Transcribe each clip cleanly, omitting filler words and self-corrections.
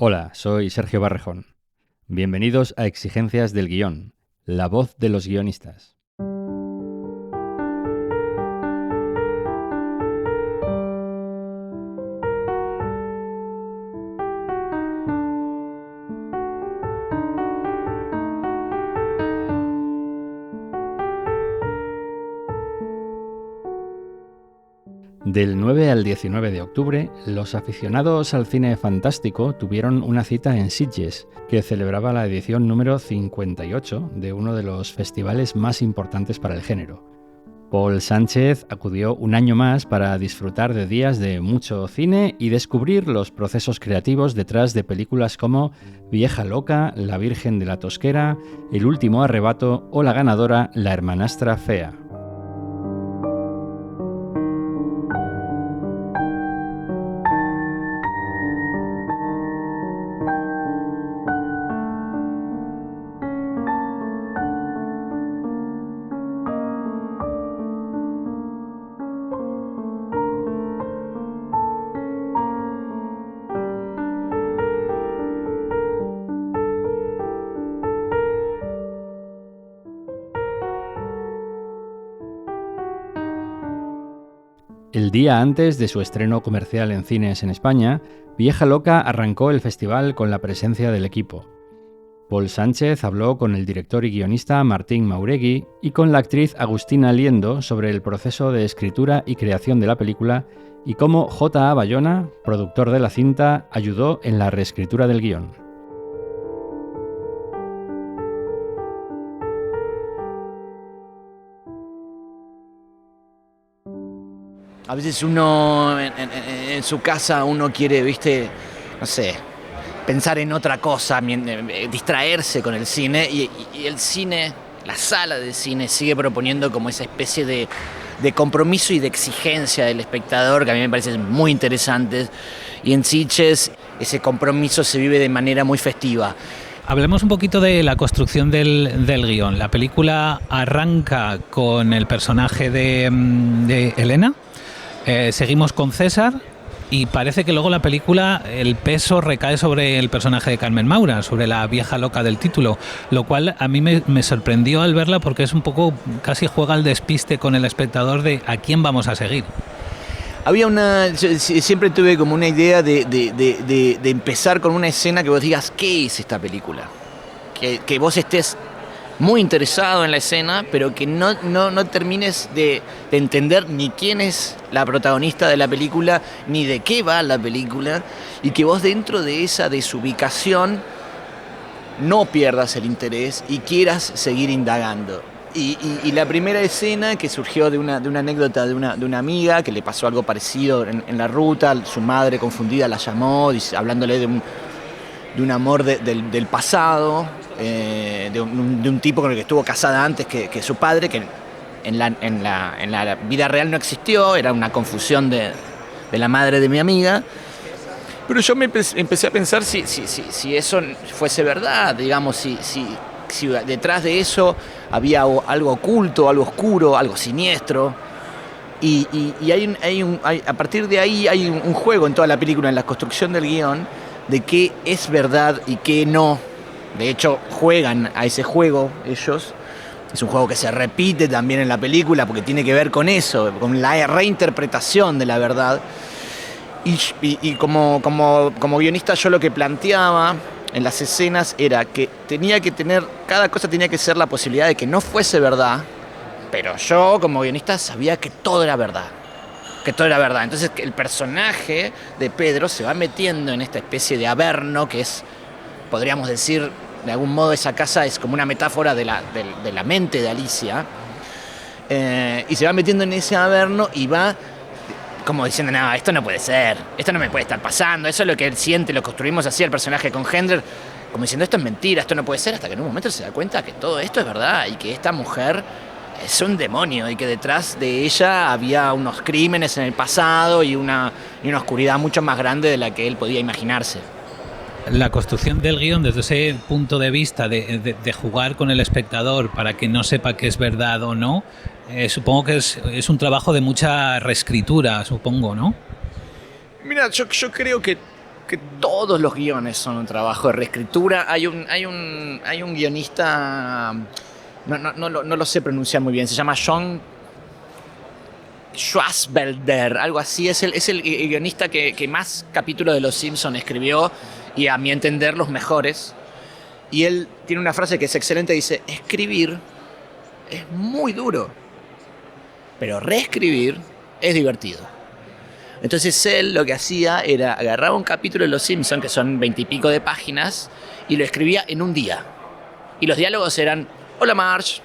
Hola, soy Sergio Barrejón. Bienvenidos a Exigencias del Guión, la voz de los guionistas. Del 9 al 19 de octubre, los aficionados al cine fantástico tuvieron una cita en Sitges, que celebraba la edición número 58 de uno de los festivales más importantes para el género. Paul Sánchez acudió un año más para disfrutar de días de mucho cine y descubrir los procesos creativos detrás de películas como Vieja Loca, La Virgen de la Tosquera, El Último Arrebato o la ganadora La Hermanastra Fea. El día antes de su estreno comercial en cines en España, Vieja Loca arrancó el festival con la presencia del equipo. Paul Sánchez habló con el director y guionista Martín Mauregui y con la actriz Agustina Liendo sobre el proceso de escritura y creación de la película y cómo J.A. Bayona, productor de la cinta, ayudó en la reescritura del guión. A veces uno en su casa uno quiere, no sé, pensar en otra cosa, distraerse con el cine y el cine, la sala de cine sigue proponiendo como esa especie de compromiso y de exigencia del espectador que a mí me parece muy interesante, y en Sitges ese compromiso se vive de manera muy festiva. Hablemos un poquito de la construcción del guión. La película arranca con el personaje de Elena. Seguimos con César y parece que luego la película, el peso recae sobre el personaje de Carmen Maura, sobre la vieja loca del título, lo cual a mí me sorprendió al verla porque es un poco, casi juega al despiste con el espectador de a quién vamos a seguir. Siempre tuve como una idea de empezar con una escena que vos digas, ¿qué es esta película? Que vos estés muy interesado en la escena, pero que no termines de entender ni quién es la protagonista de la película, ni de qué va la película, y que vos dentro de esa desubicación no pierdas el interés y quieras seguir indagando. Y la primera escena, que surgió de una anécdota de una amiga que le pasó algo parecido en la ruta, su madre confundida la llamó, hablándole de un amor del pasado, de un tipo con el que estuvo casada antes que su padre, que en la vida real no existió, era una confusión de la madre de mi amiga. Pero yo me empecé a pensar si eso fuese verdad, digamos, si detrás de eso había algo oculto, algo oscuro, algo siniestro. Y a partir de ahí hay un juego en toda la película, en la construcción del guión, de qué es verdad y qué no. De hecho, juegan a ese juego ellos. Es un juego que se repite también en la película porque tiene que ver con eso, con la reinterpretación de la verdad. Y como guionista yo lo que planteaba en las escenas era que cada cosa tenía que ser la posibilidad de que no fuese verdad, pero yo como guionista sabía que todo era verdad. Entonces el personaje de Pedro se va metiendo en esta especie de averno que es, podríamos decir, de algún modo esa casa es como una metáfora de la mente de Alicia, y se va metiendo en ese averno y va como diciendo, no, esto no puede ser, esto no me puede estar pasando, eso es lo que él siente, lo construimos así el personaje con Hendler, como diciendo, esto es mentira, esto no puede ser, hasta que en un momento se da cuenta que todo esto es verdad y que esta mujer es un demonio y que detrás de ella había unos crímenes en el pasado y una oscuridad mucho más grande de la que él podía imaginarse. La construcción del guión desde ese punto de vista de jugar con el espectador para que no sepa que es verdad o no, supongo que es un trabajo de mucha reescritura, supongo, ¿no? Mira, yo creo que que todos los guiones son un trabajo de reescritura. Hay un guionista, no lo sé pronunciar muy bien, se llama John Swartzwelder, algo así. Es el guionista que más capítulos de Los Simpsons escribió, y a mi entender los mejores. Y él tiene una frase que es excelente, dice: escribir es muy duro, pero reescribir es divertido. Entonces él lo que hacía era agarraba un capítulo de Los Simpsons, que son 20 y pico de páginas, y lo escribía en un día. Y los diálogos eran: hola Marge,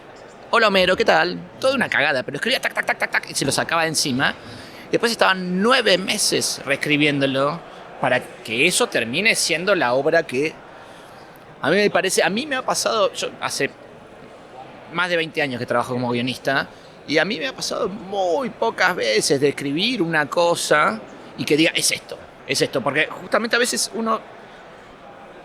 hola Homero, ¿qué tal? Toda una cagada, pero escribía tac, tac, tac, tac, tac, y se lo sacaba de encima. Después estaban 9 meses reescribiéndolo para que eso termine siendo la obra que a mí me parece. A mí me ha pasado, yo hace más de 20 años que trabajo como guionista, y a mí me ha pasado muy pocas veces de escribir una cosa y que diga: es esto, porque justamente a veces uno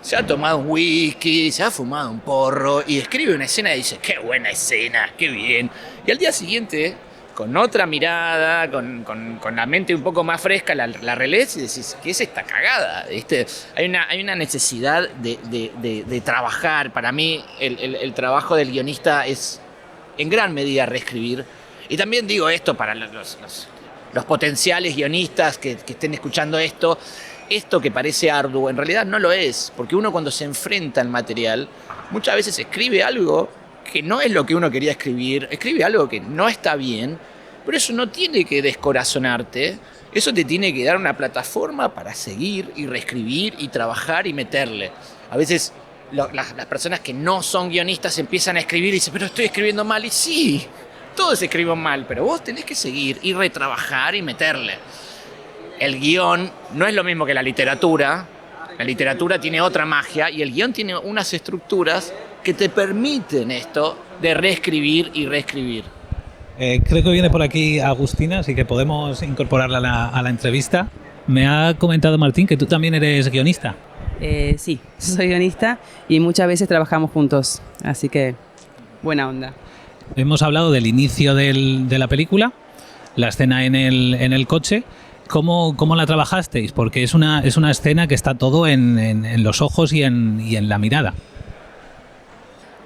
se ha tomado un whisky, se ha fumado un porro y escribe una escena y dice: qué buena escena, qué bien. Y al día siguiente, con otra mirada, con la mente un poco más fresca, la relees y decís: ¿qué es esta cagada? Hay una necesidad de trabajar. Para mí el trabajo del guionista es en gran medida reescribir. Y también digo esto para los potenciales guionistas que estén escuchando esto que parece arduo, en realidad no lo es, porque uno cuando se enfrenta al material, muchas veces escribe algo que no es lo que uno quería escribir, escribe algo que no está bien, pero eso no tiene que descorazonarte, eso te tiene que dar una plataforma para seguir y reescribir y trabajar y meterle. A veces las personas que no son guionistas empiezan a escribir y dicen: pero estoy escribiendo mal. Y sí, todos escriben mal, pero vos tenés que seguir y retrabajar y meterle. El guión no es lo mismo que la literatura. La literatura tiene otra magia y el guión tiene unas estructuras que te permiten esto de reescribir y reescribir. Creo que viene por aquí Agustina, así que podemos incorporarla a la entrevista. Me ha comentado Martín que tú también eres guionista. Sí, soy guionista y muchas veces trabajamos juntos, así que buena onda. Hemos hablado del inicio de la película, la escena en el coche. ¿Cómo la trabajasteis? Porque es una escena que está todo en los ojos y en la mirada.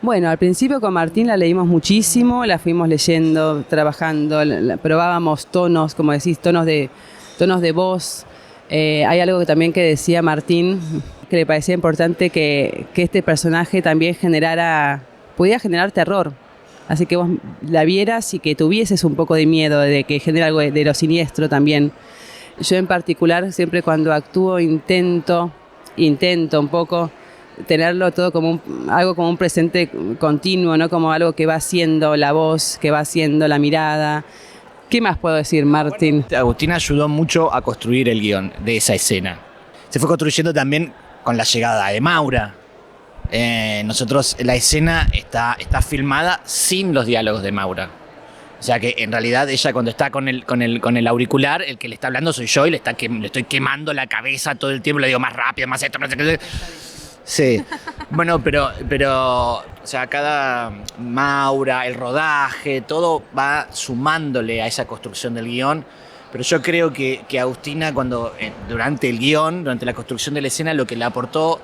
Bueno, al principio con Martín la leímos muchísimo, la fuimos leyendo, trabajando, probábamos tonos, como decís, tonos de voz. Hay algo que también que decía Martín, que le parecía importante que este personaje también podía generar terror. Así que vos la vieras y que tuvieses un poco de miedo, de que genere algo de lo siniestro también. Yo en particular, siempre cuando actúo, intento un poco tenerlo todo como algo como un presente continuo, ¿no? Como algo que va haciendo la voz, que va haciendo la mirada. ¿Qué más puedo decir, Martín? Agustina ayudó mucho a construir el guión de esa escena. Se fue construyendo también con la llegada de Maura. Nosotros, la escena está filmada sin los diálogos de Maura. O sea que en realidad ella, cuando está con el auricular, el que le está hablando soy yo y le estoy quemando la cabeza todo el tiempo. Le digo: más rápido, más esto, no sé qué. Sí. Bueno, pero o sea, cada Maura, el rodaje, todo va sumándole a esa construcción del guión. Pero yo creo que Agustina, durante el guión, durante la construcción de la escena, lo que le aportó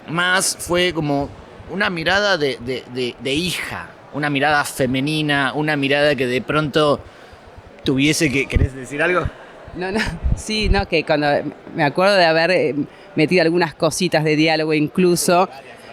más fue como una mirada de hija, una mirada femenina, una mirada que de pronto tuviese que... ¿Querés decir algo? No, sí, no, que cuando me acuerdo de haber metido algunas cositas de diálogo incluso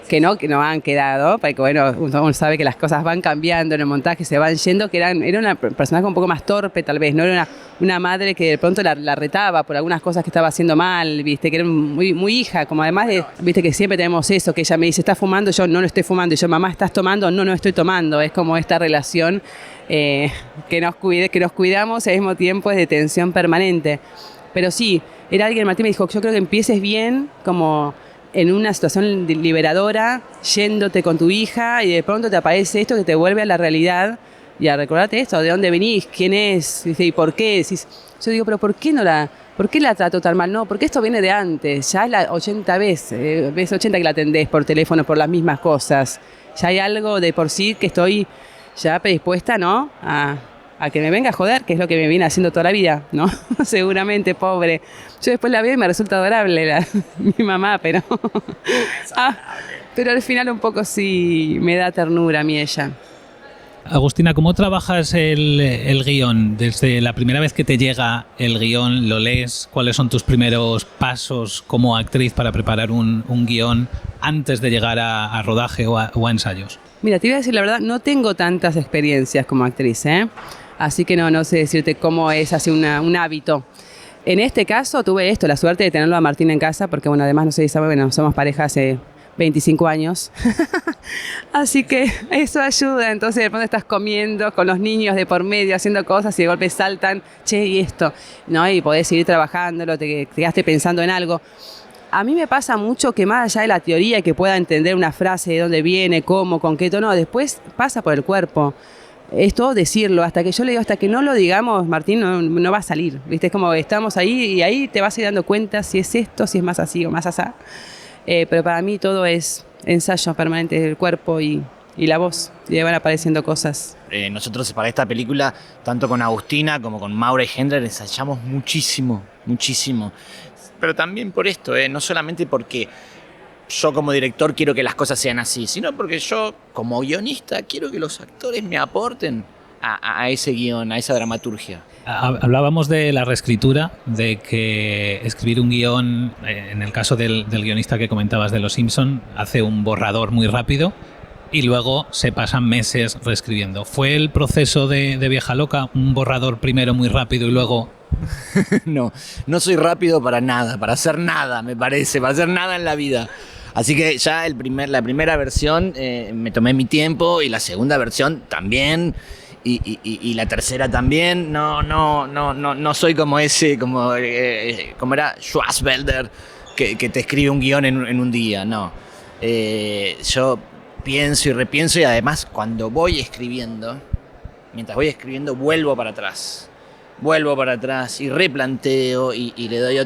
que no han quedado, porque bueno, uno sabe que las cosas van cambiando en el montaje, se van yendo, que era una personaje un poco más torpe tal vez, no era una madre que de pronto la retaba por algunas cosas que estaba haciendo mal, viste, que era muy, muy hija, como además de, viste que siempre tenemos eso, que ella me dice: ¿estás fumando? Yo no estoy fumando, y yo: mamá, ¿estás tomando? No estoy tomando. Es como esta relación que nos cuidamos y al mismo tiempo es de tensión permanente. Pero sí, era alguien, Martín me dijo: yo creo que empieces bien, como en una situación liberadora, yéndote con tu hija, y de pronto te aparece esto que te vuelve a la realidad y a recordarte esto, de dónde venís, quién es, y por qué. Yo digo: pero ¿por qué la trato tan mal? No, porque esto viene de antes, ya es la 80 vez 80 que la atendés por teléfono por las mismas cosas. Ya hay algo de por sí que estoy ya predispuesta, ¿no?, a a que me venga a joder, que es lo que me viene haciendo toda la vida, ¿no? Seguramente, pobre. Yo después la veo y me resulta adorable mi mamá, pero... pero al final un poco sí me da ternura a mí ella. Agustina, ¿cómo trabajas el guión? Desde la primera vez que te llega el guión, ¿lo lees? ¿Cuáles son tus primeros pasos como actriz para preparar un guión antes de llegar a rodaje o a ensayos? Mira, te iba a decir la verdad, no tengo tantas experiencias como actriz, ¿eh? Así que no sé decirte cómo es así un hábito. En este caso tuve la suerte de tenerlo a Martín en casa, porque bueno, además no sé si sabe, bueno, somos pareja hace 25 años. Así que eso ayuda. Entonces de pronto estás comiendo con los niños de por medio, haciendo cosas y de golpe saltan, che, y esto, ¿no? Y podés seguir trabajándolo, te quedaste pensando en algo. A mí me pasa mucho que más allá de la teoría, que pueda entender una frase, de dónde viene, cómo, con qué tono, después pasa por el cuerpo. Es todo decirlo, hasta que yo le digo, hasta que no lo digamos, Martín, no va a salir, ¿viste? Es como estamos ahí y ahí te vas a ir dando cuenta si es esto, si es más así o más asá. Pero para mí todo es ensayo permanente del cuerpo y la voz, y van apareciendo cosas. Nosotros para esta película, tanto con Agustina como con Maura y Hendler, ensayamos muchísimo. Pero también por esto, no solamente porque yo como director quiero que las cosas sean así, sino porque yo como guionista quiero que los actores me aporten a ese guión, a esa dramaturgia. Hablábamos de la reescritura, de que escribir un guión, en el caso del guionista que comentabas de Los Simpson, hace un borrador muy rápido y luego se pasan meses reescribiendo. ¿Fue el proceso de Vieja Loca un borrador primero muy rápido y luego...? No soy rápido para nada, para hacer nada, me parece, para hacer nada en la vida. Así que ya la primera versión me tomé mi tiempo y la segunda versión también y la tercera también. No soy como ese, como era Schwarzwälder que te escribe un guión en un día, no. Yo pienso y repienso y además cuando mientras voy escribiendo vuelvo para atrás y replanteo y le doy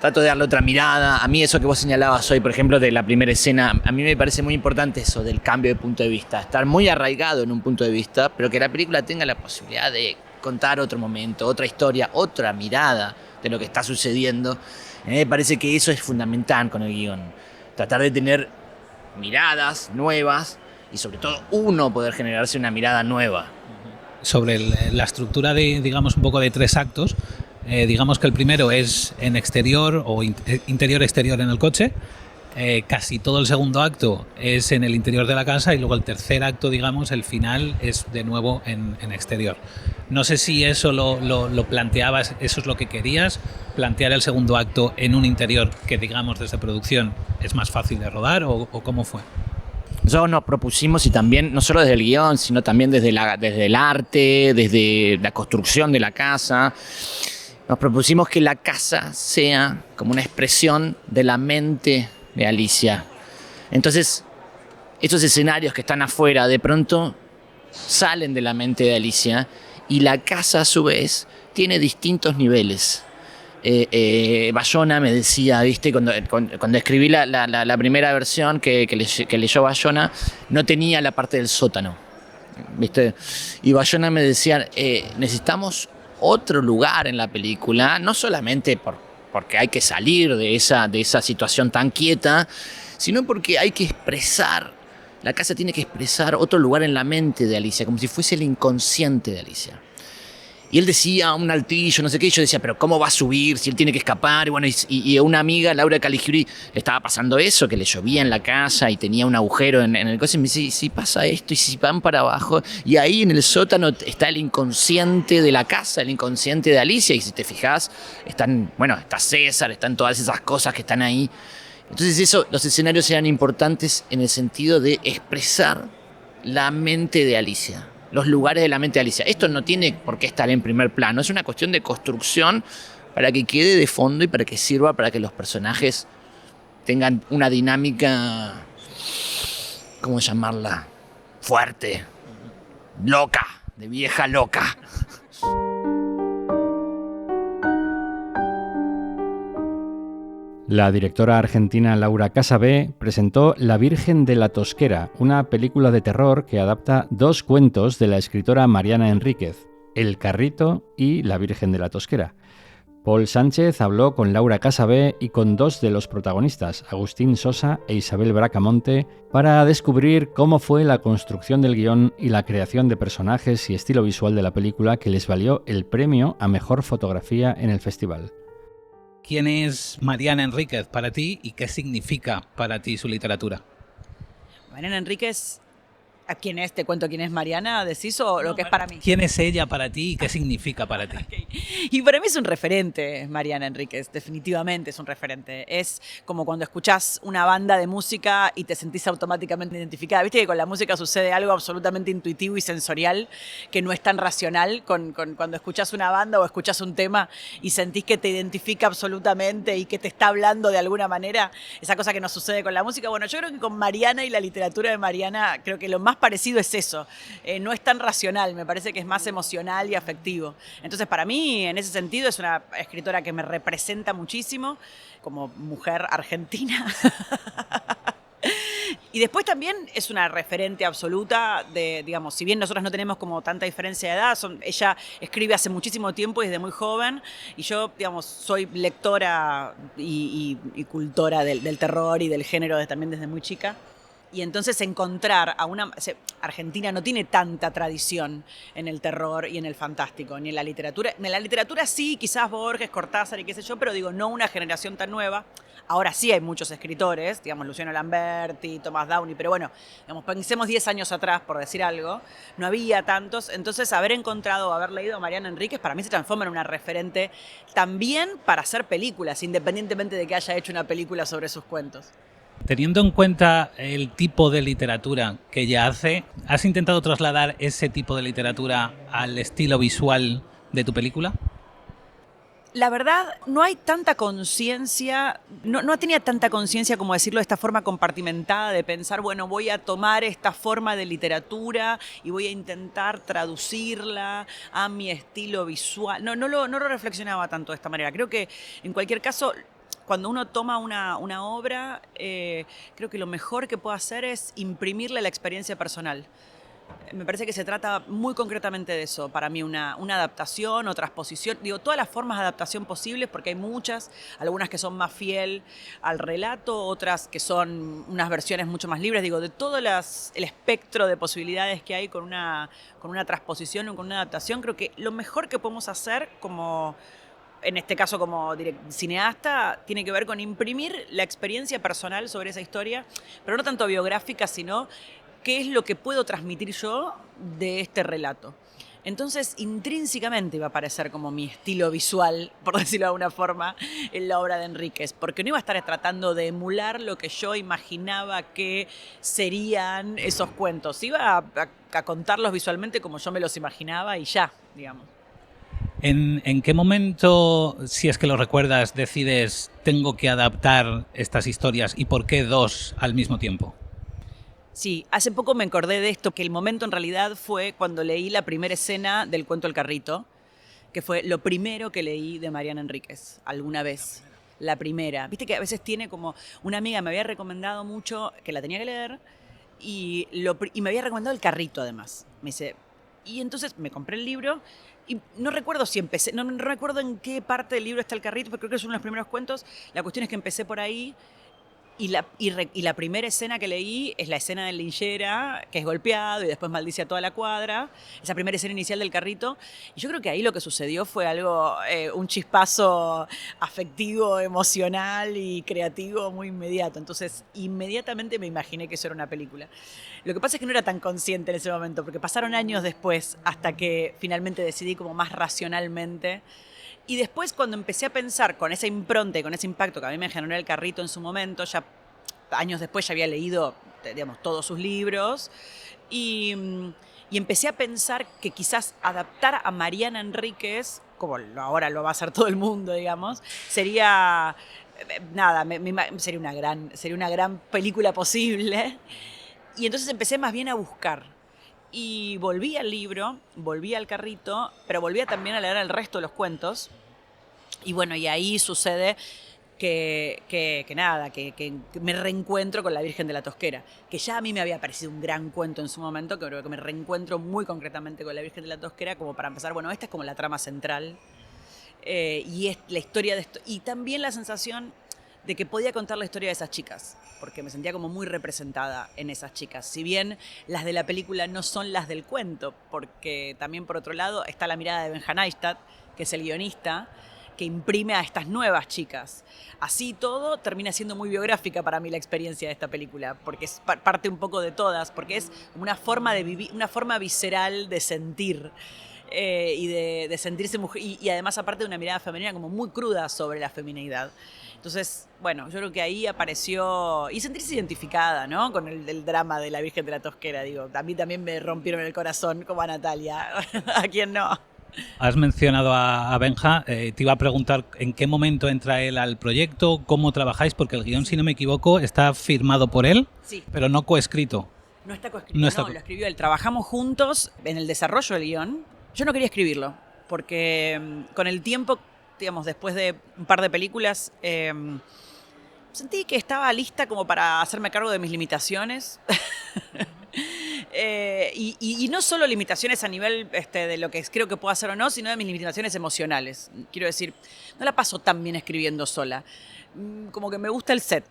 trato de darle otra mirada. A mí eso que vos señalabas hoy, por ejemplo, de la primera escena, a mí me parece muy importante eso del cambio de punto de vista, estar muy arraigado en un punto de vista, pero que la película tenga la posibilidad de contar otro momento, otra historia, otra mirada de lo que está sucediendo. A mí me parece que eso es fundamental con el guión, tratar de tener miradas nuevas y sobre todo uno poder generarse una mirada nueva. Sobre la estructura de, digamos, un poco de 3 actos, digamos que el primero es en exterior o interior-exterior en el coche, casi todo el segundo acto es en el interior de la casa y luego el tercer acto, digamos, el final es de nuevo en exterior. No sé si eso lo planteabas, eso es lo que querías, plantear el segundo acto en un interior que, digamos, desde producción es más fácil de rodar o cómo fue. Nosotros nos propusimos, y también no solo desde el guión, sino también desde el arte, desde la construcción de la casa, nos propusimos que la casa sea como una expresión de la mente de Alicia. Entonces, estos escenarios que están afuera de pronto salen de la mente de Alicia y la casa a su vez tiene distintos niveles. Bayona me decía, ¿viste? Cuando escribí la primera versión que leyó Bayona, no tenía la parte del sótano, ¿viste? Y Bayona me decía, necesitamos otro lugar en la película, no solamente porque hay que salir de esa situación tan quieta, sino porque hay que expresar, la casa tiene que expresar otro lugar en la mente de Alicia, como si fuese el inconsciente de Alicia. Y él decía un altillo, no sé qué, y yo decía, pero ¿cómo va a subir si él tiene que escapar? Y bueno, y una amiga, Laura Caligiuri, le estaba pasando eso, que le llovía en la casa y tenía un agujero en el coche, y me dice, ¿y si pasa esto? ¿Y si van para abajo? Y ahí en el sótano está el inconsciente de la casa, el inconsciente de Alicia, y si te fijas, está César, están todas esas cosas que están ahí. Entonces los escenarios eran importantes en el sentido de expresar la mente de Alicia, los lugares de la mente de Alicia. Esto no tiene por qué estar en primer plano, es una cuestión de construcción para que quede de fondo y para que sirva para que los personajes tengan una dinámica, ¿cómo llamarla? Fuerte, loca, de vieja loca. La directora argentina Laura Casabé presentó La Virgen de la Tosquera, una película de terror que adapta 2 cuentos de la escritora Mariana Enríquez, El Carrito y La Virgen de la Tosquera. Paul Sánchez habló con Laura Casabé y con 2 de los protagonistas, Agustín Sosa e Isabel Bracamonte, para descubrir cómo fue la construcción del guión y la creación de personajes y estilo visual de la película que les valió el premio a Mejor Fotografía en el festival. ¿Quién es Mariana Enríquez para ti y qué significa para ti su literatura? Mariana Enríquez, ¿a quién es? ¿Te cuento quién es Mariana? ¿Decís o lo que es para mí? ¿Quién es ella para ti y qué significa para ti? Okay. Y para mí es un referente, Mariana Enríquez, definitivamente es un referente. Es como cuando escuchás una banda de música y te sentís automáticamente identificada. Viste que con la música sucede algo absolutamente intuitivo y sensorial que no es tan racional cuando escuchás una banda o escuchás un tema y sentís que te identifica absolutamente y que te está hablando de alguna manera. Esa cosa que nos sucede con la música. Bueno, yo creo que con Mariana y la literatura de Mariana, creo que lo más parecido es eso. No es tan racional, me parece que es más emocional y afectivo. Entonces, para mí, en ese sentido, es una escritora que me representa muchísimo como mujer argentina. Y después también es una referente absoluta de, digamos, si bien nosotros no tenemos como tanta diferencia de edad, ella escribe hace muchísimo tiempo y desde muy joven, y yo, digamos, soy lectora y cultora del terror y del género también desde muy chica. Y entonces encontrar a una... Argentina no tiene tanta tradición en el terror y en el fantástico, ni en la literatura. En la literatura sí, quizás Borges, Cortázar y qué sé yo, pero digo, no una generación tan nueva. Ahora sí hay muchos escritores, digamos, Luciano Lamberti, Thomas Downey, pero bueno, digamos, pensemos 10 años atrás, por decir algo, no había tantos. Entonces, haber encontrado o haber leído a Mariana Enríquez, para mí se transforma en una referente también para hacer películas, independientemente de que haya hecho una película sobre sus cuentos. Teniendo en cuenta el tipo de literatura que ella hace, ¿has intentado trasladar ese tipo de literatura al estilo visual de tu película? La verdad, no hay tanta conciencia, no tenía tanta conciencia, como decirlo, de esta forma compartimentada de pensar, bueno, voy a tomar esta forma de literatura y voy a intentar traducirla a mi estilo visual. No lo reflexionaba tanto de esta manera. Creo que, en cualquier caso, cuando uno toma una obra, creo que lo mejor que puede hacer es imprimirle la experiencia personal. Me parece que se trata muy concretamente de eso. Para mí una adaptación o transposición, digo, todas las formas de adaptación posibles, porque hay muchas, algunas que son más fiel al relato, otras que son unas versiones mucho más libres, digo, de todo el espectro de posibilidades que hay con una transposición o con una adaptación. Creo que lo mejor que podemos hacer como... en este caso como cineasta, tiene que ver con imprimir la experiencia personal sobre esa historia, pero no tanto biográfica, sino qué es lo que puedo transmitir yo de este relato. Entonces, intrínsecamente iba a aparecer como mi estilo visual, por decirlo de alguna forma, en la obra de Enríquez, porque no iba a estar tratando de emular lo que yo imaginaba que serían esos cuentos. Iba a contarlos visualmente como yo me los imaginaba y ya, digamos. ¿En qué momento, si es que lo recuerdas, decides tengo que adaptar estas historias y por qué 2 al mismo tiempo? Sí, hace poco me acordé de esto, que el momento en realidad fue cuando leí la primera escena del cuento El Carrito, que fue lo primero que leí de Mariana Enríquez alguna vez. La primera. Viste que a veces tiene como... Una amiga me había recomendado mucho que la tenía que leer y me había recomendado El Carrito además. Me dice... Y entonces me compré el libro y no recuerdo si empecé, no recuerdo en qué parte del libro está El Carrito, pero creo que es uno de los primeros cuentos. La cuestión es que empecé por ahí y la primera escena que leí es la escena del linchera, que es golpeado y después maldice a toda la cuadra. Esa primera escena inicial del Carrito. Y yo creo que ahí lo que sucedió fue algo, un chispazo afectivo, emocional y creativo muy inmediato. Entonces, inmediatamente me imaginé que eso era una película. Lo que pasa es que no era tan consciente en ese momento, porque pasaron años después hasta que finalmente decidí como más racionalmente. Y después, cuando empecé a pensar con esa impronta y con ese impacto que a mí me generó El Carrito en su momento, ya años después ya había leído, digamos, todos sus libros, y empecé a pensar que quizás adaptar a Mariana Enríquez, como ahora lo va a hacer todo el mundo, digamos, sería... Nada, sería una gran película posible. Y entonces empecé más bien a buscar. Y volví al libro, volví al Carrito, pero volví también a leer el resto de los cuentos. Y bueno, y ahí sucede que me reencuentro con la Virgen de la Tosquera, que ya a mí me había parecido un gran cuento en su momento, que creo que me reencuentro muy concretamente con la Virgen de la Tosquera, como para empezar, bueno, esta es como la trama central, y es la historia de esto, y también la sensación de que podía contar la historia de esas chicas, porque me sentía como muy representada en esas chicas, si bien las de la película no son las del cuento, porque también por otro lado está la mirada de Benja Neistat, que es el guionista, que imprime a estas nuevas chicas. Así todo termina siendo muy biográfica para mí la experiencia de esta película, porque es parte un poco de todas, porque es una forma de vivir, una forma visceral de sentir. Y de sentirse mujer, y además aparte de una mirada femenina como muy cruda sobre la feminidad. Entonces, bueno, yo creo que ahí apareció, y sentirse identificada, ¿no? Con el drama de la Virgen de la Tosquera, digo, a mí también me rompieron el corazón como a Natalia, a quién no. Has mencionado a Benja, te iba a preguntar en qué momento entra él al proyecto, cómo trabajáis, porque el guión, si no me equivoco, está firmado por él, sí, pero no coescrito. No está coescrito, no, lo escribió él. Trabajamos juntos en el desarrollo del guión. Yo no quería escribirlo, porque con el tiempo, digamos, después de un par de películas, sentí que estaba lista como para hacerme cargo de mis limitaciones. Y no solo limitaciones a nivel de lo que creo que puedo hacer o no, sino de mis limitaciones emocionales. Quiero decir, no la paso tan bien escribiendo sola. Como que me gusta el set.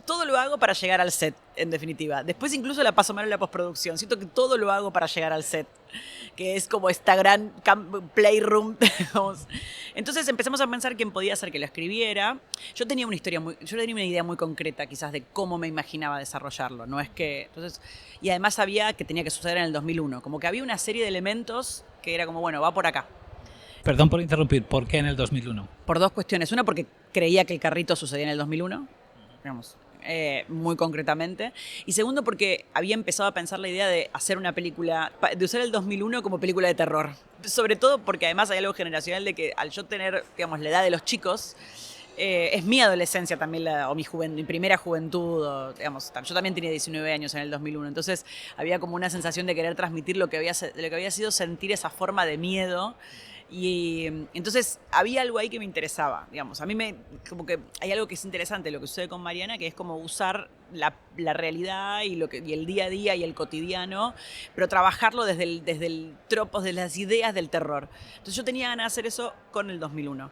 Todo lo hago para llegar al set, en definitiva. Después incluso la paso mal en la postproducción. Siento que todo lo hago para llegar al set, que es como esta gran playroom. Entonces empezamos a pensar quién podía ser que lo escribiera. Yo tenía una idea muy concreta quizás de cómo me imaginaba desarrollarlo. No es que, entonces, y además sabía que tenía que suceder en el 2001. Como que había una serie de elementos que era como, bueno, va por acá. Perdón por interrumpir, ¿por qué en el 2001? Por dos cuestiones. Una, porque creía que el carrito sucedía en el 2001, digamos, muy concretamente. Y segundo, porque había empezado a pensar la idea de hacer una película, de usar el 2001 como película de terror. Sobre todo porque además hay algo generacional de que al yo tener, digamos, la edad de los chicos, es mi adolescencia también, o mi primera juventud, o, digamos, yo también tenía 19 años en el 2001, entonces había como una sensación de querer transmitir lo que había sido sentir esa forma de miedo. Y entonces había algo ahí que me interesaba, digamos. A mí como que hay algo que es interesante, lo que sucede con Mariana, que es como usar la realidad y el día a día y el cotidiano, pero trabajarlo desde el tropos, de las ideas del terror. Entonces yo tenía ganas de hacer eso con el 2001.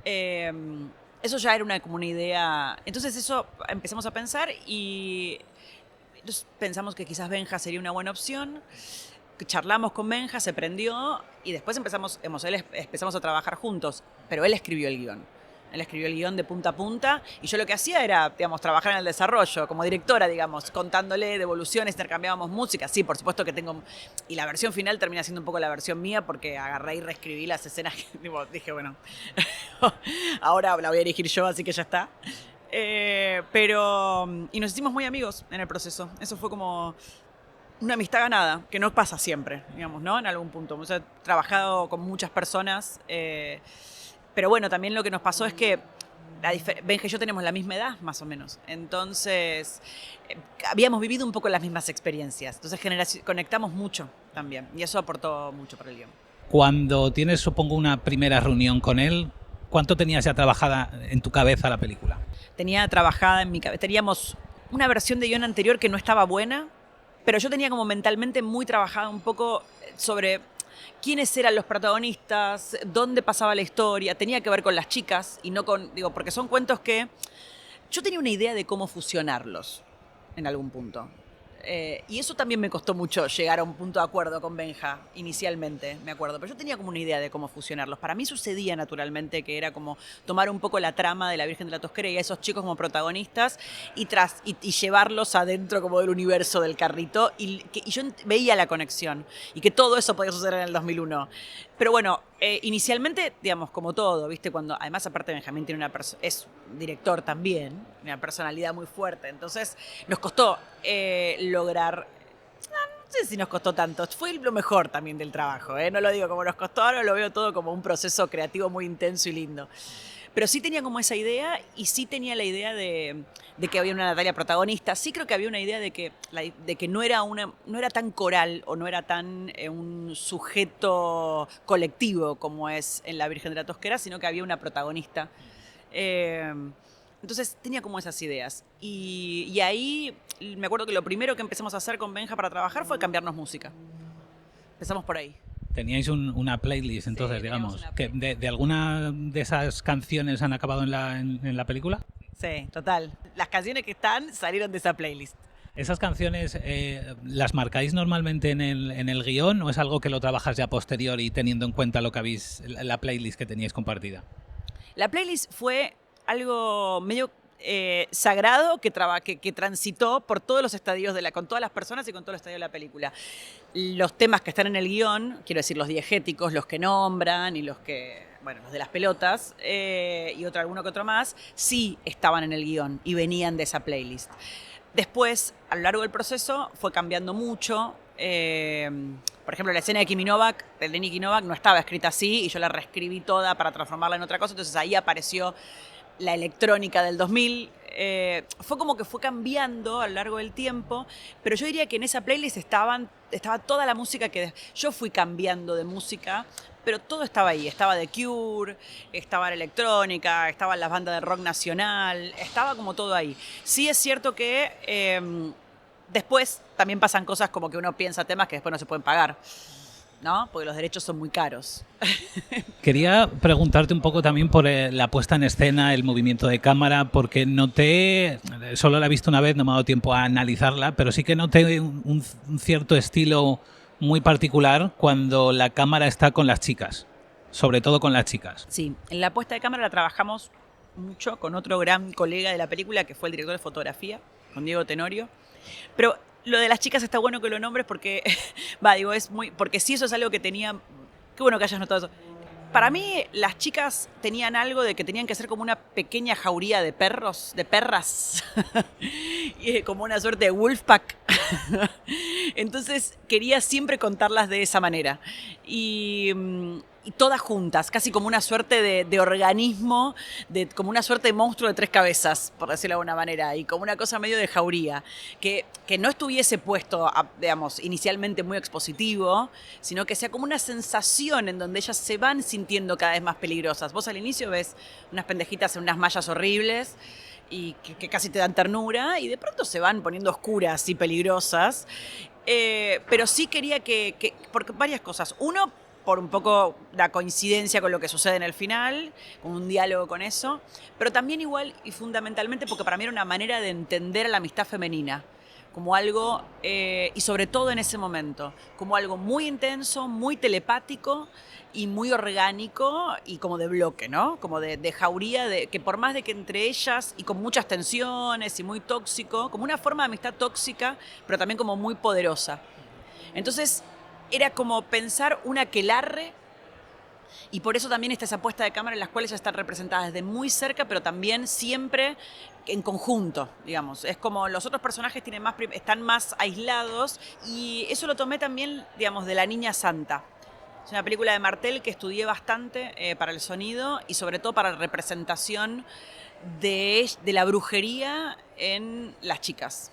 Eso ya era como una idea. Entonces eso empezamos a pensar y entonces pensamos que quizás Benja sería una buena opción. Charlamos con Benja, se prendió y después empezamos a trabajar juntos, pero él escribió el guión. Él escribió el guión de punta a punta y yo lo que hacía era, digamos, trabajar en el desarrollo como directora, digamos, contándole devoluciones, intercambiábamos música. Sí, por supuesto que tengo... Y la versión final termina siendo un poco la versión mía porque agarré y reescribí las escenas que dije, bueno, ahora la voy a dirigir yo, así que ya está. Y nos hicimos muy amigos en el proceso. Eso fue como... una amistad ganada, que no pasa siempre, digamos, ¿no? En algún punto. O sea, he trabajado con muchas personas, pero bueno, también lo que nos pasó es que Benja y yo tenemos la misma edad, más o menos. Entonces, habíamos vivido un poco las mismas experiencias. Entonces, conectamos mucho también. Y eso aportó mucho para el guión. Cuando tienes, supongo, una primera reunión con él, ¿cuánto tenías ya trabajada en tu cabeza la película? Tenía trabajada en mi cabeza. Teníamos una versión de guión anterior que no estaba buena, pero yo tenía como mentalmente muy trabajada un poco sobre quiénes eran los protagonistas, dónde pasaba la historia, tenía que ver con las chicas y no porque son cuentos que yo tenía una idea de cómo fusionarlos en algún punto. Y eso también me costó mucho llegar a un punto de acuerdo con Benja inicialmente, me acuerdo. Pero yo tenía como una idea de cómo fusionarlos. Para mí sucedía naturalmente que era como tomar un poco la trama de la Virgen de la Tosquera y a esos chicos como protagonistas y llevarlos adentro como del universo del carrito. Y yo veía la conexión y que todo eso podía suceder en el 2001. Pero bueno, inicialmente, digamos, como todo, ¿viste? Cuando, además, aparte Benjamín es director también, una personalidad muy fuerte. Entonces, nos costó lograr... No sé si nos costó tanto, fue lo mejor también del trabajo, ¿eh? No lo digo como nos costó, ahora lo veo todo como un proceso creativo muy intenso y lindo. Pero sí tenía como esa idea y sí tenía la idea de que había una Natalia protagonista. Sí creo que había una idea de que no era tan coral o no era tan un sujeto colectivo como es en La Virgen de la Tosquera, sino que había una protagonista Entonces tenía como esas ideas. Y ahí me acuerdo que lo primero que empezamos a hacer con Benja para trabajar fue cambiarnos música. Empezamos por ahí. Teníais una playlist, entonces, Sí, digamos. teníamos una Que playlist. de alguna de esas canciones han acabado en la película? Sí, total. Las canciones que están salieron de esa playlist. ¿Esas canciones las marcáis normalmente en el guión o es algo que lo trabajas ya posterior y teniendo en cuenta lo que habéis, la playlist que teníais compartida? La playlist fue algo medio sagrado que transitó por todos los estadios con todas las personas y con todo el estadio de la película. Los temas que están en el guión, quiero decir, los diegéticos, los que nombran y los de las pelotas y alguno que otro más, sí estaban en el guión y venían de esa playlist. Después, a lo largo del proceso, fue cambiando mucho. Por ejemplo, la escena de Kimi Novak, de Lenny Novak, no estaba escrita así y yo la reescribí toda para transformarla en otra cosa. Entonces ahí apareció la electrónica del 2000. Fue como que fue cambiando a lo largo del tiempo, pero yo diría que en esa playlist estaba toda la música que yo fui cambiando de música, pero todo estaba ahí. Estaba The Cure, estaba la electrónica, estaban las bandas de rock nacional, estaba como todo ahí. Sí es cierto que después también pasan cosas como que uno piensa temas que después no se pueden pagar, ¿no? Porque los derechos son muy caros. Quería preguntarte un poco también por la puesta en escena, el movimiento de cámara, porque noté, solo la he visto una vez, no me ha dado tiempo a analizarla, pero sí que noté un cierto estilo muy particular cuando la cámara está con las chicas, sobre todo con las chicas. Sí, en la puesta de cámara la trabajamos mucho con otro gran colega de la película que fue el director de fotografía, con Diego Tenorio. Pero lo de las chicas está bueno que lo nombres porque, porque sí, eso es algo que tenía. Qué bueno que hayas notado eso. Para mí, las chicas tenían algo de que tenían que ser como una pequeña jauría de perros, de perras, y como una suerte de wolfpack. Entonces, quería siempre contarlas de esa manera. Y todas juntas, casi como una suerte de organismo, como una suerte de monstruo de 3 cabezas, por decirlo de alguna manera, y como una cosa medio de jauría, que no estuviese puesto, digamos, inicialmente muy expositivo, sino que sea como una sensación en donde ellas se van sintiendo cada vez más peligrosas. Vos al inicio ves unas pendejitas en unas mallas horribles y que casi te dan ternura, y de pronto se van poniendo oscuras y peligrosas. Pero sí quería porque varias cosas. Uno, por un poco la coincidencia con lo que sucede en el final, con un diálogo con eso, pero también igual y fundamentalmente porque para mí era una manera de entender a la amistad femenina, como algo, y sobre todo en ese momento, como algo muy intenso, muy telepático y muy orgánico y como de bloque, ¿no? Como de jauría, que por más de que entre ellas y con muchas tensiones y muy tóxico, como una forma de amistad tóxica, pero también como muy poderosa. Entonces, era como pensar un aquelarre, y por eso también está esa puesta de cámara en las cuales ya están representadas desde muy cerca, pero también siempre en conjunto, digamos. Es como los otros personajes están más aislados, y eso lo tomé también, digamos, de La Niña Santa. Es una película de Martel que estudié bastante para el sonido y sobre todo para la representación de la brujería en las chicas.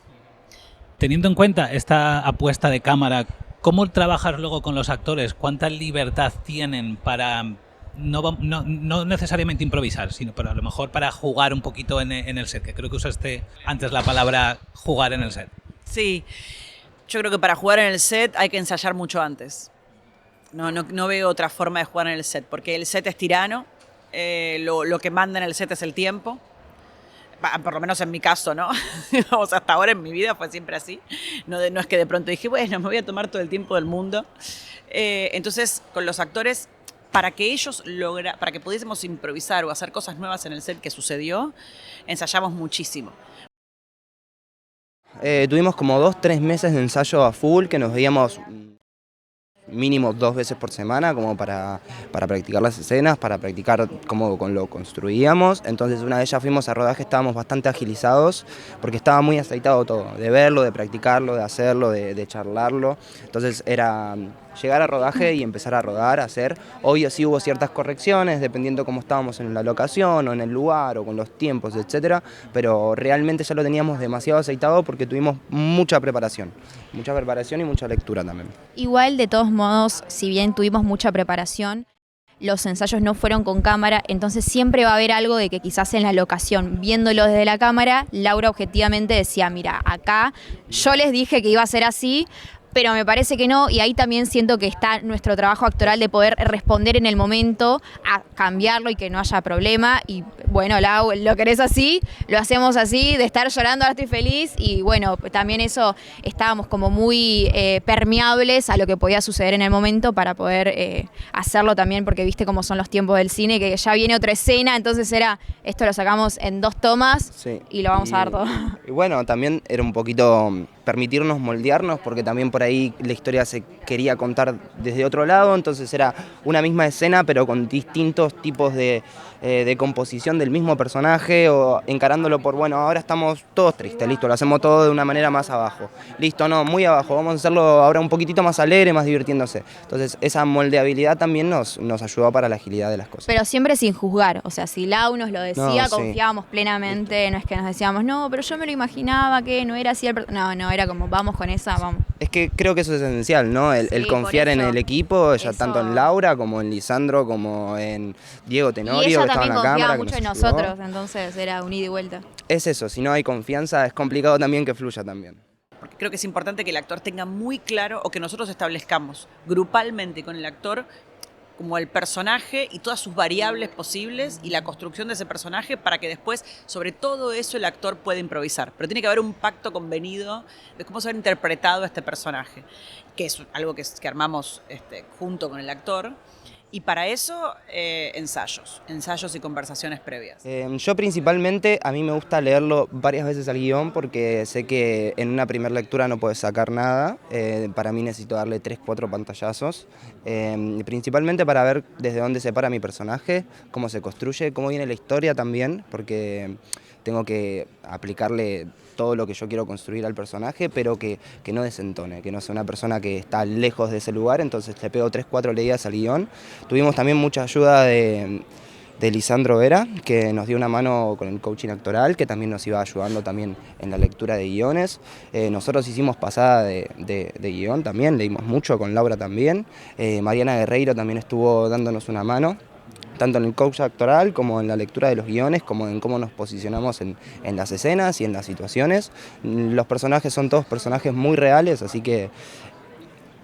Teniendo en cuenta esta apuesta de cámara, ¿cómo trabajas luego con los actores? ¿Cuánta libertad tienen para no necesariamente improvisar, sino pero a lo mejor para jugar un poquito en el set? Que creo que usaste antes la palabra jugar en el set. Sí, yo creo que para jugar en el set hay que ensayar mucho antes. No veo otra forma de jugar en el set, porque el set es tirano, lo que manda en el set es el tiempo. Por lo menos en mi caso, ¿no? O sea, hasta ahora en mi vida fue siempre así. No es que de pronto dije, bueno, me voy a tomar todo el tiempo del mundo. Entonces, con los actores, para que pudiésemos improvisar o hacer cosas nuevas en el set que sucedió, ensayamos muchísimo. Tuvimos como 2-3 meses de ensayo a full, que nos veíamos mínimo 2 veces por semana como para practicar las escenas, para practicar cómo lo construíamos. Entonces una vez ya fuimos a rodaje estábamos bastante agilizados porque estaba muy aceitado todo, de verlo, de practicarlo, de hacerlo, de charlarlo. Entonces era llegar a rodaje y empezar a rodar, a hacer. Obvio sí hubo ciertas correcciones dependiendo cómo estábamos en la locación o en el lugar o con los tiempos, etcétera, pero realmente ya lo teníamos demasiado aceitado porque tuvimos mucha preparación y mucha lectura también. Igual, de todos modos, si bien tuvimos mucha preparación, los ensayos no fueron con cámara, entonces siempre va a haber algo de que quizás en la locación, viéndolo desde la cámara, Laura objetivamente decía, mira, acá yo les dije que iba a ser así, pero me parece que no, y ahí también siento que está nuestro trabajo actoral de poder responder en el momento, a cambiarlo y que no haya problema, y bueno, Lau, lo querés así, lo hacemos así, de estar llorando ahora estoy feliz, y bueno, también eso, estábamos como muy permeables a lo que podía suceder en el momento para poder hacerlo también, porque viste cómo son los tiempos del cine, que ya viene otra escena, entonces era, esto lo sacamos en 2 tomas, Sí. y lo vamos a dar todo. Y bueno, también era un poquito permitirnos moldearnos, porque también por ahí la historia se quería contar desde otro lado, entonces era una misma escena pero con distintos tipos de composición del mismo personaje, o encarándolo por, bueno, ahora estamos todos tristes, listo, lo hacemos todo de una manera más abajo, listo, no, muy abajo, vamos a hacerlo ahora un poquitito más alegre, más divirtiéndose. Entonces esa moldeabilidad también nos ayudó para la agilidad de las cosas. Pero siempre sin juzgar, o sea, si Lau nos lo decía, No, sí. confiábamos plenamente, no es que nos decíamos, no, pero yo me lo imaginaba que no era así no, era como, vamos con esa, vamos. Es que creo que eso es esencial, ¿no? El Sí, confiar por en eso. el equipo, ya Eso. tanto en Laura como en Lisandro, como en Diego Tenorio, Y ella que estaba también en la confiaba cámara. mucho que en nos ayudó. nosotros, entonces era un ida y vuelta. Es eso, si no hay confianza es complicado también que fluya también. Porque creo que es importante que el actor tenga muy claro, o que nosotros establezcamos grupalmente con el actor, como el personaje y todas sus variables posibles y la construcción de ese personaje, para que después, sobre todo eso, el actor pueda improvisar. Pero tiene que haber un pacto convenido de cómo se ha interpretado este personaje, que es algo que armamos junto con el actor. Y para eso, ensayos y conversaciones previas. Yo principalmente, a mí me gusta leerlo varias veces al guión, porque sé que en una primera lectura no puedes sacar nada. Para mí necesito darle 3-4 pantallazos, principalmente para ver desde dónde se para mi personaje, cómo se construye, cómo viene la historia también, porque tengo que aplicarle todo lo que yo quiero construir al personaje, pero que no desentone, que no sea una persona que está lejos de ese lugar, entonces le pego 3-4 leídas al guión. Tuvimos también mucha ayuda de Lisandro Vera, que nos dio una mano con el coaching actoral, que también nos iba ayudando también en la lectura de guiones. Nosotros hicimos pasada de guión también, leímos mucho con Laura también. Mariana Guerreiro también estuvo dándonos una mano, tanto en el coach actoral como en la lectura de los guiones, como en cómo nos posicionamos en las escenas y en las situaciones. Los personajes son todos personajes muy reales, así que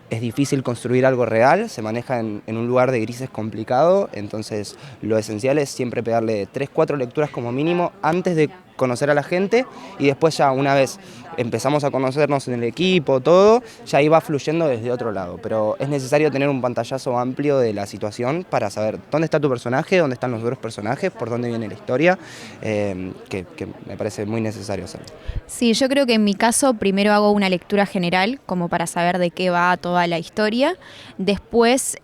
es difícil construir algo real, se maneja en un lugar de grises complicado, entonces lo esencial es siempre pegarle 3-4 lecturas como mínimo antes de conocer a la gente, y después ya una vez empezamos a conocernos en el equipo, todo, ya iba fluyendo desde otro lado, pero es necesario tener un pantallazo amplio de la situación para saber dónde está tu personaje, dónde están los otros personajes, por dónde viene la historia, que me parece muy necesario hacerlo. Sí, yo creo que en mi caso primero hago una lectura general, como para saber de qué va toda la historia. Después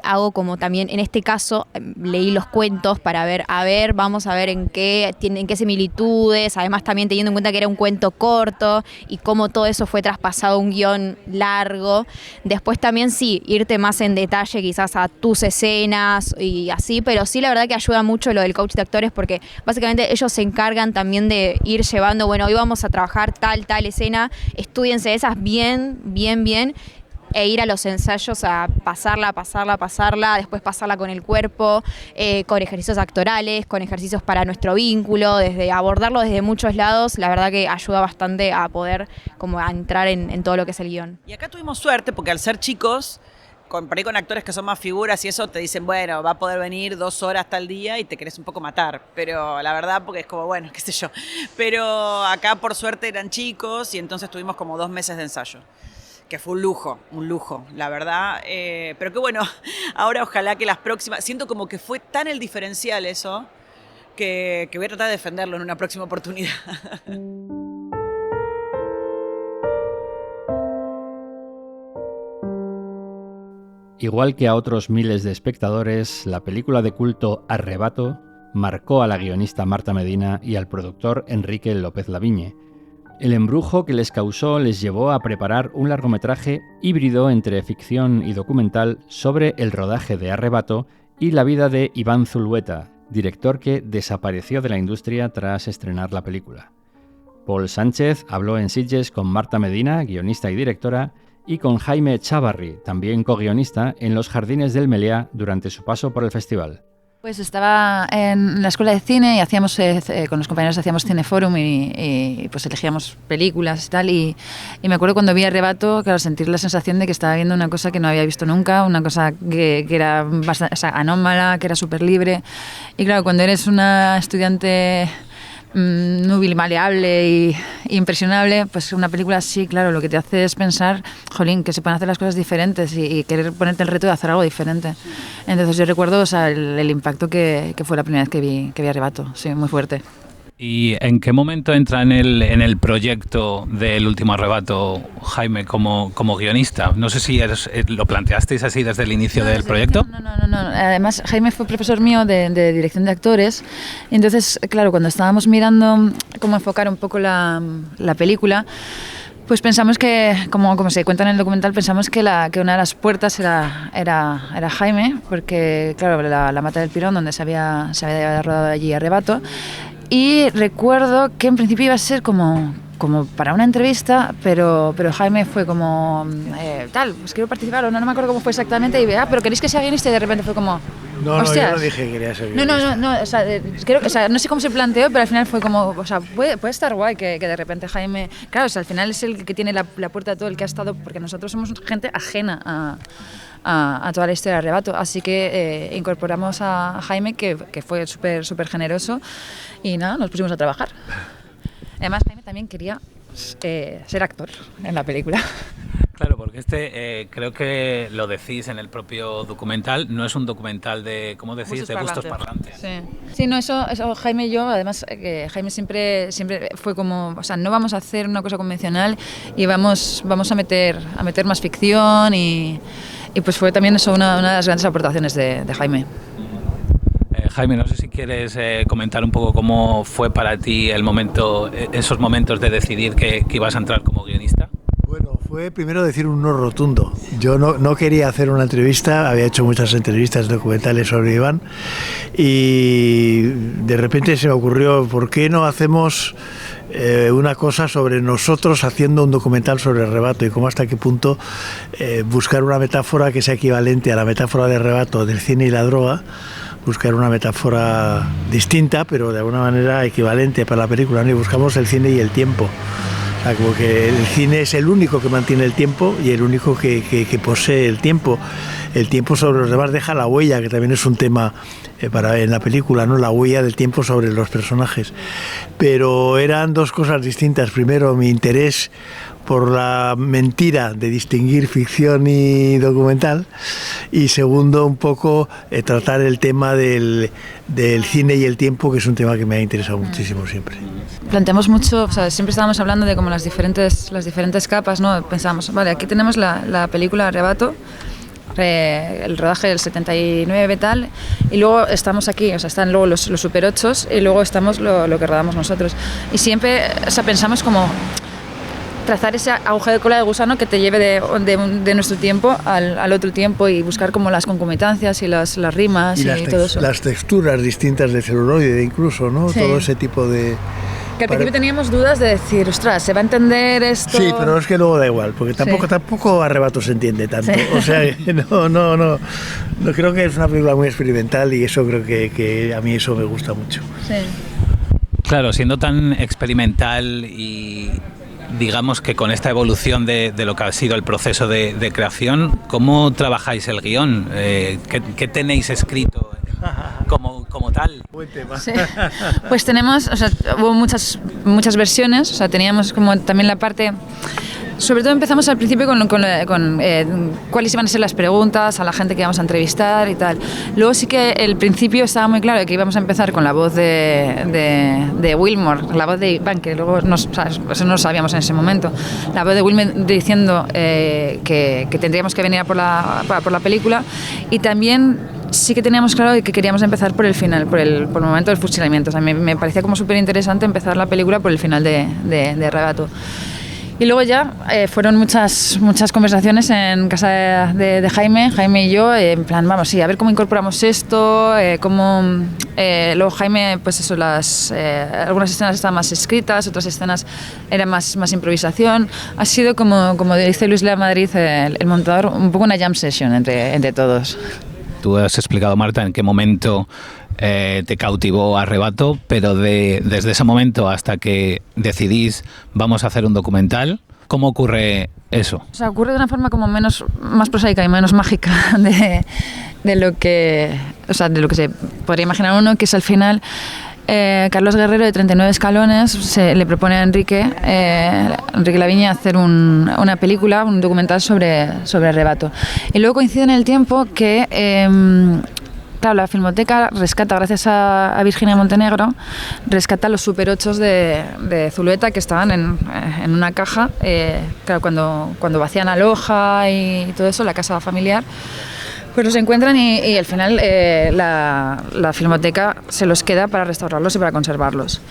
hago como también, en este caso, leí los cuentos para ver, vamos a ver en qué similitudes, además también teniendo en cuenta que era un cuento corto y cómo todo eso fue traspasado a un guión largo. Después también sí, irte más en detalle quizás a tus escenas y así, pero sí la verdad que ayuda mucho lo del coach de actores, porque básicamente ellos se encargan también de ir llevando, bueno, hoy vamos a trabajar tal escena, estúdiense esas bien, e ir a los ensayos a pasarla, después pasarla con el cuerpo, con ejercicios actorales, con ejercicios para nuestro vínculo, desde abordarlo desde muchos lados, la verdad que ayuda bastante a poder como a entrar en todo lo que es el guión. Y acá tuvimos suerte porque al ser chicos, por ahí con actores que son más figuras y eso, te dicen, bueno, va a poder venir 2 horas tal día y te querés un poco matar. Pero la verdad, porque es como, bueno, qué sé yo. Pero acá por suerte eran chicos y entonces tuvimos como 2 meses de ensayo, que fue un lujo, la verdad. Pero que bueno, ahora ojalá que las próximas... Siento como que fue tan el diferencial eso, que voy a tratar de defenderlo en una próxima oportunidad. Igual que a otros miles de espectadores, la película de culto Arrebato marcó a la guionista Marta Medina y al productor Enrique López Lavigne. El embrujo que les causó les llevó a preparar un largometraje híbrido entre ficción y documental sobre el rodaje de Arrebato y la vida de Iván Zulueta, director que desapareció de la industria tras estrenar la película. Paul Sánchez habló en Sitges con Marta Medina, guionista y directora, y con Jaime Chávarri, también co-guionista, en Los Jardines del Meliá durante su paso por el festival. Pues estaba en la escuela de cine y hacíamos con los compañeros hacíamos cineforum y pues elegíamos películas y tal, y me acuerdo cuando vi Arrebato, claro, sentir la sensación de que estaba viendo una cosa que no había visto nunca, una cosa que era bastante, o sea, anómala, que era súper libre, y claro, cuando eres una estudiante núbil, maleable y impresionable, pues una película así, claro, lo que te hace es pensar, jolín, que se pueden hacer las cosas diferentes y querer ponerte el reto de hacer algo diferente. Entonces yo recuerdo, o sea, el impacto que fue la primera vez que vi Arrebato, sí, muy fuerte. ¿Y en qué momento entra en el proyecto del Último Arrebato Jaime como guionista? No sé si lo planteasteis así desde el inicio del proyecto. No. Además, Jaime fue profesor mío de dirección de actores. Y entonces, claro, cuando estábamos mirando cómo enfocar un poco la película, pues pensamos que, como se cuenta en el documental, pensamos que una de las puertas era Jaime, porque, claro, la Mata del Pirón, donde se había rodado allí Arrebato. Y recuerdo que en principio iba a ser como para una entrevista, pero Jaime fue como, pues quiero participar, o no me acuerdo cómo fue exactamente, y pero ¿queréis que sea guionista? Y de repente fue como, no, yo no dije que quería ser guionista. No, o sea, creo, o sea, no sé cómo se planteó, pero al final fue como, o sea, puede estar guay que de repente Jaime, claro, o sea, al final es el que tiene la puerta a todo, el que ha estado, porque nosotros somos gente ajena a toda la historia de Arrebato, así que incorporamos a Jaime, que fue súper generoso, y nada, nos pusimos a trabajar. Además, Jaime también quería ser actor en la película. Claro, porque creo que lo decís en el propio documental, no es un documental de, ¿cómo decís?, de gustos parlantes. Sí, no, eso Jaime y yo, además, Jaime siempre fue como, o sea, no vamos a hacer una cosa convencional y vamos a meter más ficción y pues fue también eso una de las grandes aportaciones de Jaime. Jaime, no sé si quieres comentar un poco cómo fue para ti esos momentos de decidir que ibas a entrar como guionista. Bueno, fue primero decir un no rotundo. Yo no quería hacer una entrevista, había hecho muchas entrevistas documentales sobre Iván y de repente se me ocurrió, ¿por qué no hacemos una cosa sobre nosotros haciendo un documental sobre Arrebato y cómo hasta qué punto buscar una metáfora que sea equivalente a la metáfora de Arrebato del cine y la droga, buscar una metáfora distinta pero de alguna manera equivalente para la película, ¿no? Y buscamos el cine y el tiempo. O sea, como que el cine es el único que mantiene el tiempo y el único que posee el tiempo. El tiempo sobre los demás deja la huella, que también es un tema en la película, ¿no? La huella del tiempo sobre los personajes. Pero eran dos cosas distintas. Primero, mi interés por la mentira de distinguir ficción y documental, y segundo, un poco tratar el tema del cine y el tiempo, que es un tema que me ha interesado muchísimo siempre. Planteamos mucho, o sea, siempre estábamos hablando de como las diferentes capas, ¿no? Pensábamos, vale, aquí tenemos la película Arrebato, el rodaje del 79 tal, y luego estamos aquí, o sea, están luego los Super 8 y luego estamos lo que rodamos nosotros. Y siempre, o sea, pensamos como trazar ese agujero de cola de gusano que te lleve de nuestro tiempo al otro tiempo y buscar como las concomitancias y las rimas y todo eso. Las texturas distintas de celuloide incluso, ¿no? Sí. Todo ese tipo de... Que al principio teníamos dudas de decir, ostras, ¿se va a entender esto? Sí, pero es que luego da igual, porque tampoco Arrebato se entiende tanto. Sí. O sea, no, creo que es una película muy experimental y eso creo que a mí eso me gusta mucho. Sí. Claro, siendo tan experimental y digamos que con esta evolución de lo que ha sido el proceso de creación, ¿cómo trabajáis el guión? ¿Qué tenéis escrito como tal? Buen tema. Sí. Pues tenemos, o sea, hubo muchas versiones, o sea, teníamos como también la parte... Sobre todo empezamos al principio con cuáles iban a ser las preguntas a la gente que íbamos a entrevistar y tal. Luego sí que el principio estaba muy claro que íbamos a empezar con la voz de Wilmore, la voz de Iván, que luego eso no lo sabíamos en ese momento. La voz de Wilmore diciendo que tendríamos que venir por la película, y también sí que teníamos claro que queríamos empezar por el final, por el momento del fusilamiento. O sea, me parecía como súper interesante empezar la película por el final de Arrebato. Y luego ya fueron muchas conversaciones en casa de Jaime y yo, en plan, vamos, sí, a ver cómo incorporamos esto, luego Jaime, pues eso, algunas escenas estaban más escritas, otras escenas eran más improvisación. Ha sido como dice Luis Lea Madrid, el montador, un poco una jam session entre todos. Tú has explicado, Marta, en qué momento te cautivó Arrebato, pero desde ese momento hasta que decidís vamos a hacer un documental, ¿cómo ocurre eso? O sea, ocurre de una forma como más prosaica y menos mágica de lo que se podría imaginar uno, que es al final Carlos Guerrero, de 39 escalones, le propone a Enrique Laviña hacer una película, un documental sobre Arrebato. Y luego coincide en el tiempo que claro, la Filmoteca rescata, gracias a Virginia Montenegro, rescata los Super 8s de Zulueta que estaban en una caja, claro, cuando vacían la loja y todo eso, la casa familiar, pues los encuentran y al final la Filmoteca se los queda para restaurarlos y para conservarlos.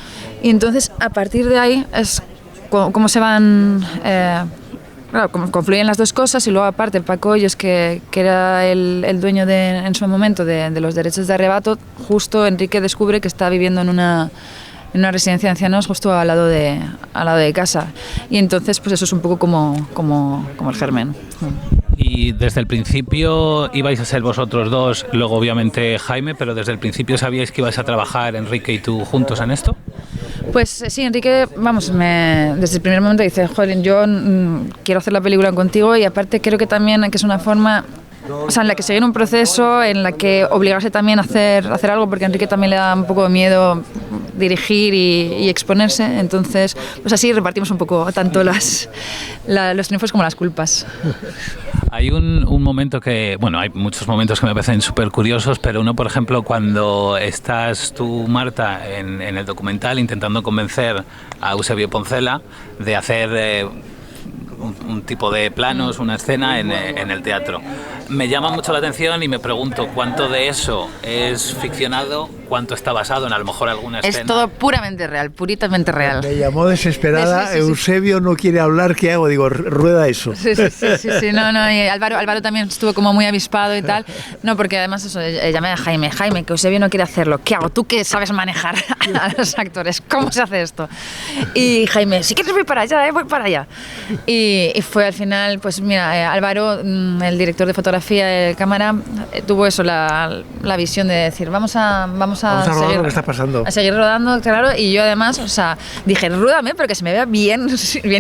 Y entonces, a partir de ahí, es cómo se van... Claro, confluyen las dos cosas, y luego aparte Paco Hoyos, que era el dueño en su momento de los derechos de Arrebato, justo Enrique descubre que está viviendo en una residencia de ancianos justo al lado de casa, y entonces pues eso es un poco como el germen. Y desde el principio ibais a ser vosotros dos, luego obviamente Jaime, pero desde el principio sabíais que ibais a trabajar Enrique y tú juntos en esto. Pues sí, Enrique, vamos, desde el primer momento dice, joder, yo quiero hacer la película contigo, y aparte creo que también que es una forma, o sea, en la que seguir un proceso, en la que obligarse también a hacer algo, porque a Enrique también le da un poco de miedo dirigir y exponerse, entonces pues así repartimos un poco tanto los triunfos como las culpas. Hay un momento hay muchos momentos que me parecen súper curiosos, pero uno, por ejemplo, cuando estás tú, Marta, en el documental intentando convencer a Eusebio Poncela de hacer un tipo de planos, una escena en el teatro. Me llama mucho la atención y me pregunto cuánto de eso es ficcionado, cuánto está basado en a lo mejor alguna escena. Es todo puramente real, puritamente real. Me llamó desesperada, sí. Eusebio no quiere hablar, ¿qué hago? Digo, rueda eso. Sí, no, y Álvaro también estuvo como muy avispado y tal. No, porque además eso, llamé a Jaime, que Eusebio no quiere hacerlo. ¿Qué hago? Tú que sabes manejar a los actores, ¿cómo se hace esto? Y Jaime, sí que voy para allá. Y fue al final, pues mira, Álvaro, el director de fotografía de cámara, tuvo eso, la visión de decir, vamos a rodar lo que está pasando. A seguir rodando, claro, y yo además, o sea, dije, rúdame, pero que se me vea bien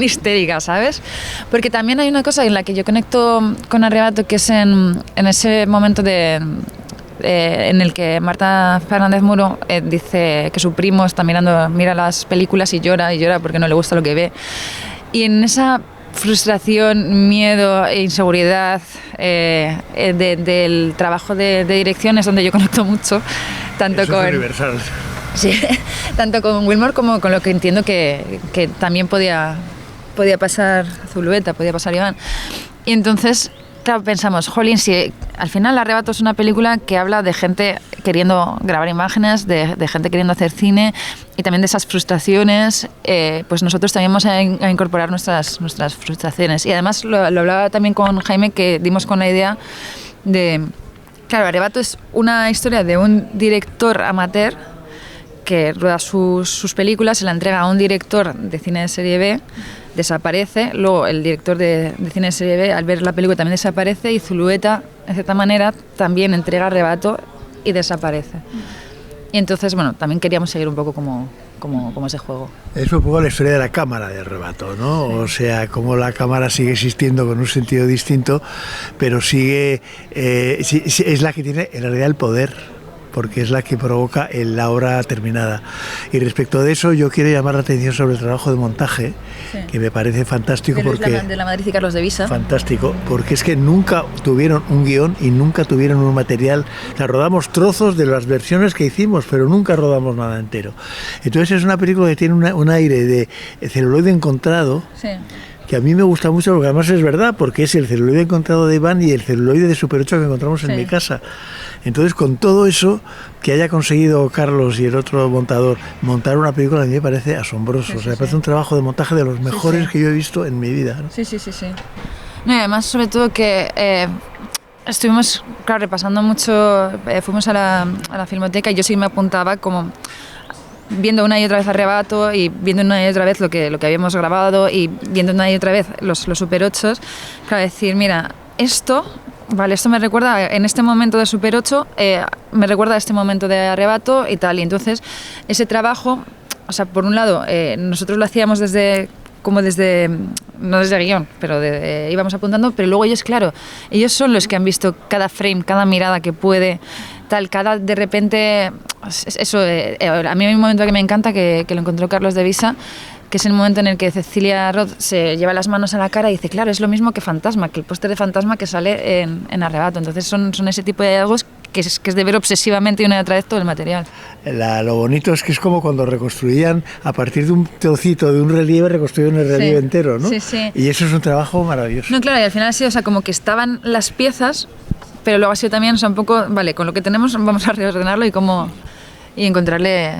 histérica, ¿sabes? Porque también hay una cosa en la que yo conecto con Arrebato, que es en ese momento en el que Marta Fernández Muro dice que su primo está mira las películas y llora porque no le gusta lo que ve. Y en esa frustración, miedo e inseguridad del trabajo de dirección es donde yo conecto mucho, tanto eso con... Es universal. Sí, tanto con Wilmore como con lo que entiendo que también podía pasar Zulueta, podía pasar Iván. Y entonces, claro, pensamos, jolín, si al final Arrebato es una película que habla de gente queriendo grabar imágenes, de gente queriendo hacer cine, y también de esas frustraciones, pues nosotros también vamos a incorporar nuestras frustraciones. Y además lo hablaba también con Jaime, que dimos con la idea de... Claro, Arrebato es una historia de un director amateur que rueda sus películas, se la entrega a un director de cine de serie B, desaparece, luego el director de cine de serie B al ver la película también desaparece, y Zulueta, en cierta manera, también entrega Arrebato y desaparece. Y entonces, bueno, también queríamos seguir un poco como ese juego. Es un poco la historia de la cámara de Arrebato, ¿no? Sí. O sea, cómo la cámara sigue existiendo con un sentido distinto, pero sigue, es la que tiene en realidad el poder, porque es la que provoca la obra terminada. Y respecto de eso, yo quiero llamar la atención sobre el trabajo de montaje, sí, que me parece fantástico. De la Madrid y Carlos de Visa. Fantástico, porque es que nunca tuvieron un guión y nunca tuvieron un material. O sea, rodamos trozos de las versiones que hicimos, pero nunca rodamos nada entero. Entonces es una película que tiene un aire de celuloide encontrado, sí, que a mí me gusta mucho, porque además es verdad, porque es el celuloide encontrado de Iván y el celuloide de Super 8 que encontramos en mi casa. Entonces, con todo eso, que haya conseguido Carlos y el otro montador montar una película, a mí me parece asombroso. O sea, me parece un trabajo de montaje de los mejores que yo he visto en mi vida, ¿no? Sí. No, y además, sobre todo que estuvimos, claro, repasando mucho, fuimos a la Filmoteca y yo sí me apuntaba como viendo una y otra vez Arrebato y viendo una y otra vez lo que habíamos grabado y viendo una y otra vez los Super 8, claro, decir, mira, esto me recuerda, en este momento de Super 8, me recuerda a este momento de Arrebato y tal, y entonces ese trabajo, o sea, por un lado, nosotros lo hacíamos no desde guión, pero íbamos apuntando, pero luego ellos, claro, ellos son los que han visto cada frame, cada mirada que puede, cada de repente, eso, a mí hay un momento que me encanta, que lo encontró Carlos de Visa, que es el momento en el que Cecilia Roth se lleva las manos a la cara y dice, claro, es lo mismo que Fantasma, que el póster de Fantasma que sale en Arrebato. Entonces son ese tipo de hallazgos que es de ver obsesivamente y una y otra vez todo el material. Lo bonito es que es como cuando reconstruían, a partir de un trocito de un relieve, reconstruían el relieve entero, ¿no? Sí. Y eso es un trabajo maravilloso. No, claro, y al final ha sido, o sea, como que estaban las piezas, pero luego ha sido también, o sea, un poco, vale, con lo que tenemos vamos a reordenarlo y encontrarle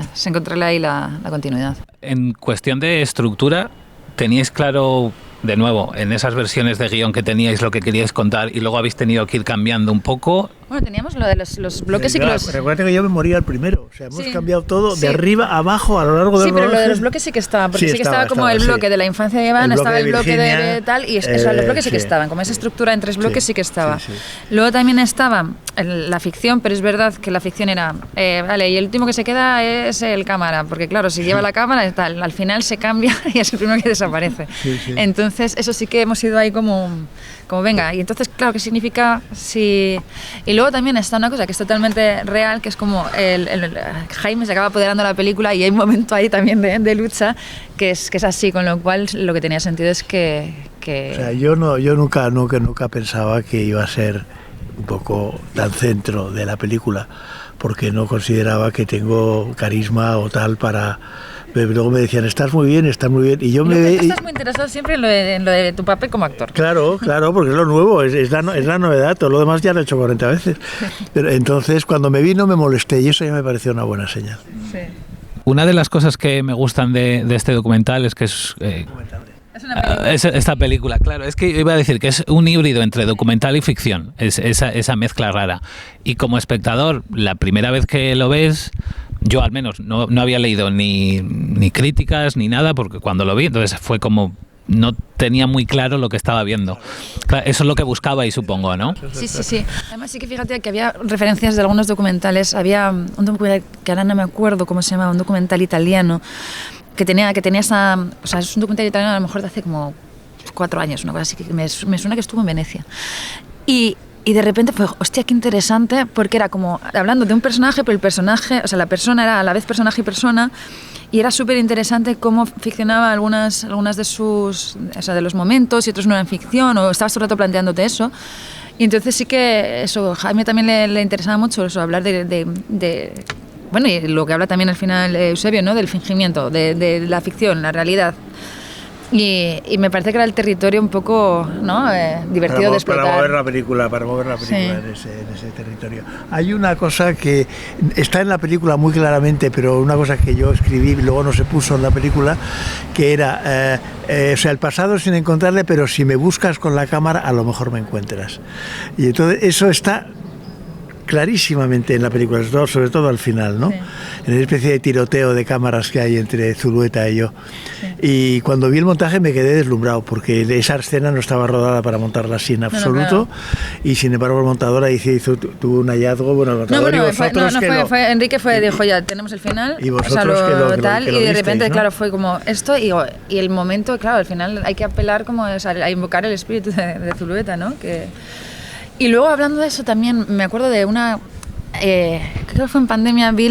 ahí la continuidad. En cuestión de estructura, ¿teníais claro, de nuevo, en esas versiones de guión que teníais lo que queríais contar y luego habéis tenido que ir cambiando un poco? Bueno, teníamos lo de los bloques y que los... Recuerda que yo me moría al primero, o sea, hemos cambiado todo de arriba a abajo a lo largo del rodaje. Sí, pero lo de los bloques sí que estaba, porque sí que estaba como el bloque de la infancia de Iván, estaba el bloque de tal, y eso, los bloques sí que estaban, como esa estructura en 3 bloques sí que estaba. Luego también estaba la ficción, pero es verdad que la ficción era, vale, y el último que se queda es el cámara, porque claro, si lleva la cámara y tal, al final se cambia y es el primero que desaparece. Entonces, eso sí que hemos ido ahí como venga, y entonces, claro, ¿qué significa si...? Y luego también está una cosa que es totalmente real, que es como Jaime se acaba apoderando de la película y hay un momento ahí también de lucha que es así, con lo cual lo que tenía sentido es que... O sea, yo nunca pensaba que iba a ser un poco tan centro de la película, porque no consideraba que tengo carisma o tal para... Pero luego me decían, estás muy bien, y yo estás muy interesado siempre en lo de tu papel como actor. Claro, porque es lo nuevo, es la novedad, todo lo demás ya lo he hecho 40 veces. Pero entonces, cuando me vi no me molesté y eso ya me pareció una buena señal. Sí. Una de las cosas que me gustan de este documental es que es esta película, claro, es que iba a decir que es un híbrido entre documental y ficción, es esa mezcla rara. Y como espectador, la primera vez que lo ves, yo al menos no había leído ni críticas ni nada, porque cuando lo vi, entonces fue como no tenía muy claro lo que estaba viendo. Claro, eso es lo que buscabais, supongo, ¿no? Sí. Además sí que fíjate que había referencias de algunos documentales. Había un documental que ahora no me acuerdo cómo se llamaba, un documental italiano que tenía esa... O sea, es un documental italiano a lo mejor de hace como 4 años, una cosa así, que me suena que estuvo en Venecia. Y de repente fue, hostia, qué interesante, porque era como hablando de un personaje, pero el personaje, o sea, la persona era a la vez personaje y persona, y era súper interesante cómo ficcionaba algunas de sus, o sea, de los momentos, y otros no eran ficción, o estabas todo el rato planteándote eso. Y entonces sí que eso, a Jaime también le interesaba mucho eso, hablar de bueno, y lo que habla también al final Eusebio, ¿no? Del fingimiento, de la ficción, la realidad. Y me parece que era el territorio un poco, ¿no? Divertido de explotar. Para mover la película en ese territorio. Hay una cosa que está en la película muy claramente, pero una cosa que yo escribí y luego no se puso en la película, que era, o sea, el pasado sin encontrarle, pero si me buscas con la cámara, a lo mejor me encuentras. Y entonces eso está clarísimamente en la película, sobre todo al final, ¿no? Sí. En una especie de tiroteo de cámaras que hay entre Zulueta y yo. Sí. Y cuando vi el montaje me quedé deslumbrado, porque esa escena no estaba rodada para montarla así en absoluto, y sin embargo el montador ahí tuvo un hallazgo, bueno, el montador y vosotros Enrique dijo, ya tenemos el final, y vosotros y de repente, ¿no? Claro, fue como esto, y el momento, claro, al final hay que apelar como a invocar el espíritu de Zulueta, ¿no? Y luego hablando de eso también me acuerdo de una, creo que fue en pandemia, vi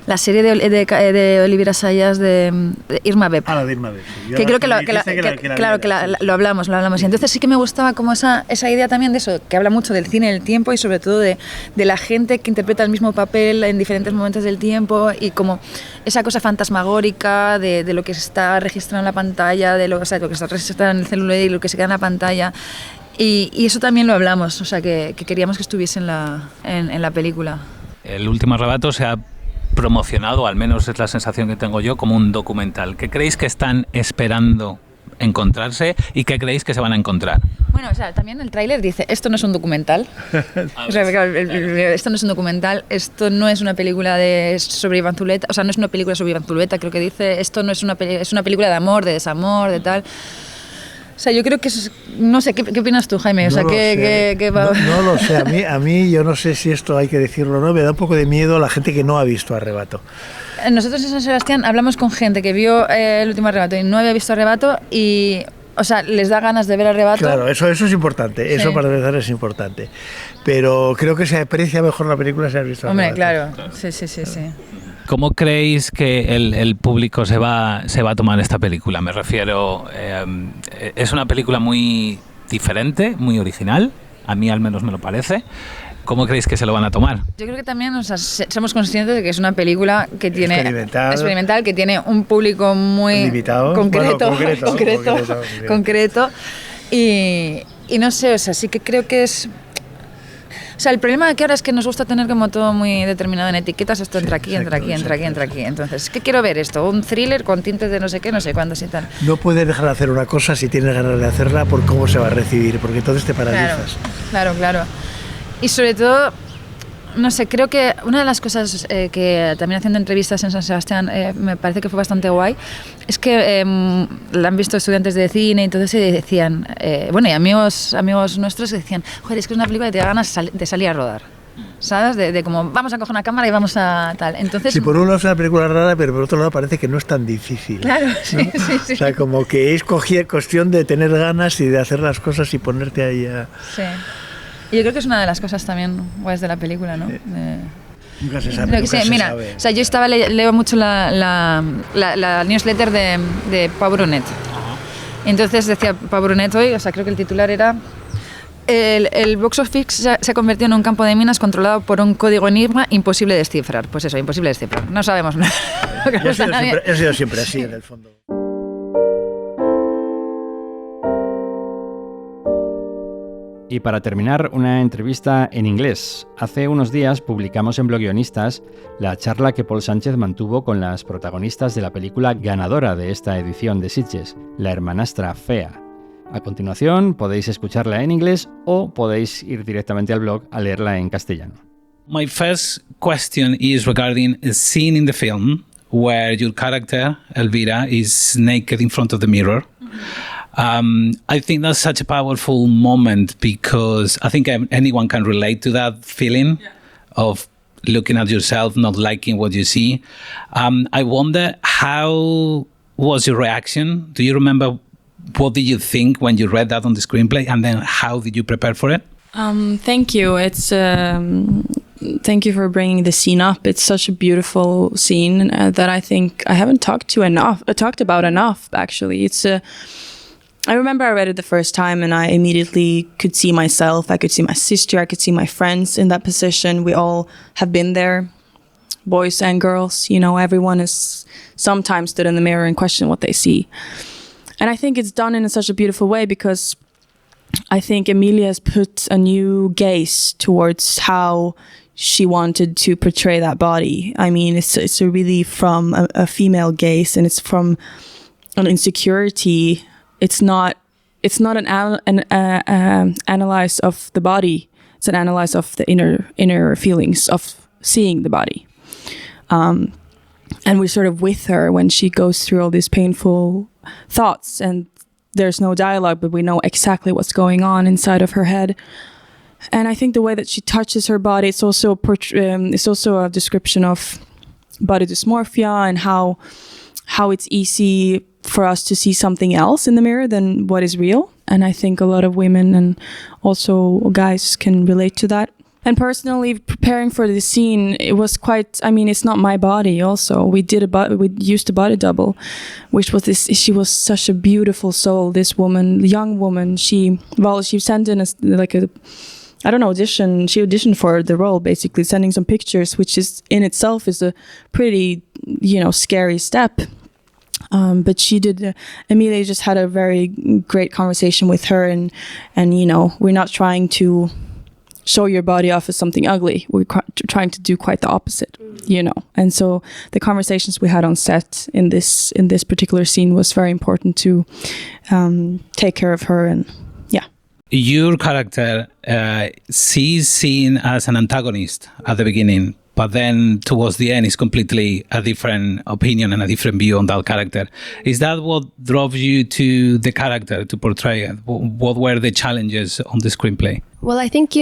La serie de Olivera Sayas de Irma Vep. Ah, la de Irma Vep. Sí. Que creo que lo hablamos. Y entonces sí que me gustaba como esa idea también de eso, que habla mucho del cine del tiempo y sobre todo de la gente que interpreta el mismo papel en diferentes momentos del tiempo y como esa cosa fantasmagórica de lo que se está registrado en la pantalla, de lo que está registrado en el celular y lo que se queda en la pantalla. Y eso también lo hablamos, o sea, que queríamos que estuviese en la película. El último arrebato se ha promocionado, al menos es la sensación que tengo yo, como un documental. ¿Qué creéis que están esperando encontrarse y qué creéis que se van a encontrar? Bueno, o sea, también el tráiler dice, esto no es un documental. O sea, esto no es un documental, esto no es una película sobre Iván Zuleta, o sea, no es una película sobre Iván Zuleta, creo que dice, esto no es es una película de amor, de desamor, de tal. O sea, yo creo que no sé, ¿qué opinas tú, Jaime? O sea, no lo sé, a mí yo no sé si esto hay que decirlo o no, me da un poco de miedo la gente que no ha visto Arrebato. Nosotros en San Sebastián hablamos con gente que vio el último Arrebato y no había visto Arrebato y, o sea, les da ganas de ver Arrebato. Claro, eso es importante, sí. Eso para empezar es importante. Pero creo que se aprecia mejor la película si has visto Arrebato. Hombre, claro, sí. ¿Cómo creéis que el público se va a tomar esta película? Me refiero, es una película muy diferente, muy original, a mí al menos me lo parece. ¿Cómo creéis que se lo van a tomar? Yo creo que también, o sea, somos conscientes de que es una película que tiene experimental, que tiene un público muy limitado, concreto y no sé, o sea, sí que creo que es. O sea, el problema de que ahora es que nos gusta tener como todo muy determinado en etiquetas, esto entra aquí. Entonces, ¿qué quiero ver esto? Un thriller con tintes de no sé qué, no sé cuándo y tal. No puedes dejar de hacer una cosa si tienes ganas de hacerla por cómo se va a recibir, porque entonces te paralizas. Claro. Y sobre todo, no sé, creo que una de las cosas que también haciendo entrevistas en San Sebastián me parece que fue bastante guay, es que la han visto estudiantes de cine y entonces decían, bueno, y amigos nuestros que decían, joder, es que es una película que te da ganas de salir a rodar. ¿Sabes? De como vamos a coger una cámara y vamos a tal. Entonces, sí, por un lado es una película rara, pero por otro lado parece que no es tan difícil. Claro, sí. O sea, como que es cuestión de tener ganas y de hacer las cosas y ponerte ahí a... Sí. Y yo creo que es una de las cosas también guays de la película, ¿no? Nunca se sabe. Mira, o sea, yo leo mucho la newsletter de Pau Brunet. Entonces decía Pau Brunet hoy, o sea, creo que el titular era el box office se ha convertido en un campo de minas controlado por un código enigma imposible de descifrar. Pues eso, imposible de descifrar. No sabemos nada. Ha sido siempre así, en el fondo. Y para terminar, una entrevista en inglés. Hace unos días publicamos en Blog Guionistas la charla que Paul Sánchez mantuvo con las protagonistas de la película ganadora de esta edición de Sitges, La hermanastra fea. A continuación podéis escucharla en inglés o podéis ir directamente al blog a leerla en castellano. My first question is regarding a scene in the film where your character, Elvira, is naked in front of the mirror. I think that's such a powerful moment because I think anyone can relate to that feeling of looking at yourself, not liking what you see. I wonder, how was your reaction? Do you remember what did you think when you read that on the screenplay, and then how did you prepare for it? Thank you. Thank you for bringing the scene up. It's such a beautiful scene that I think I haven't talked about enough. Actually, I remember I read it the first time and I immediately could see myself. I could see my sister. I could see my friends in that position. We all have been there, boys and girls. You know, everyone has sometimes stood in the mirror and questioned what they see. And I think it's done in such a beautiful way because I think Emilia has put a new gaze towards how she wanted to portray that body. I mean, it's really from a female gaze, and it's from an insecurity. It's not an analyze of the body. It's an analyze of the inner feelings of seeing the body. And we're sort of with her when she goes through all these painful thoughts, and there's no dialogue, but we know exactly what's going on inside of her head. And I think the way that she touches her body, it's also a description of body dysmorphia and how it's easy for us to see something else in the mirror than what is real. And I think a lot of women and also guys can relate to that. And personally, preparing for the scene, it was quite. I mean, it's not my body. Also, we used a body double, which was this. She was such a beautiful soul. This woman, young woman. She sent in audition. She auditioned for the role, basically sending some pictures, which is in itself is a pretty, scary step. But she did. Emilia just had a very great conversation with her, and we're not trying to show your body off as something ugly. We're trying to do quite the opposite, And so the conversations we had on set in this particular scene was very important to take care of her. And yeah, your character, she's seen as an antagonist at the beginning, but then towards the end is completely a different opinion and a different view on that character. Is that what drove you to the character, to portray it? What were the challenges on the screenplay? Well, I think,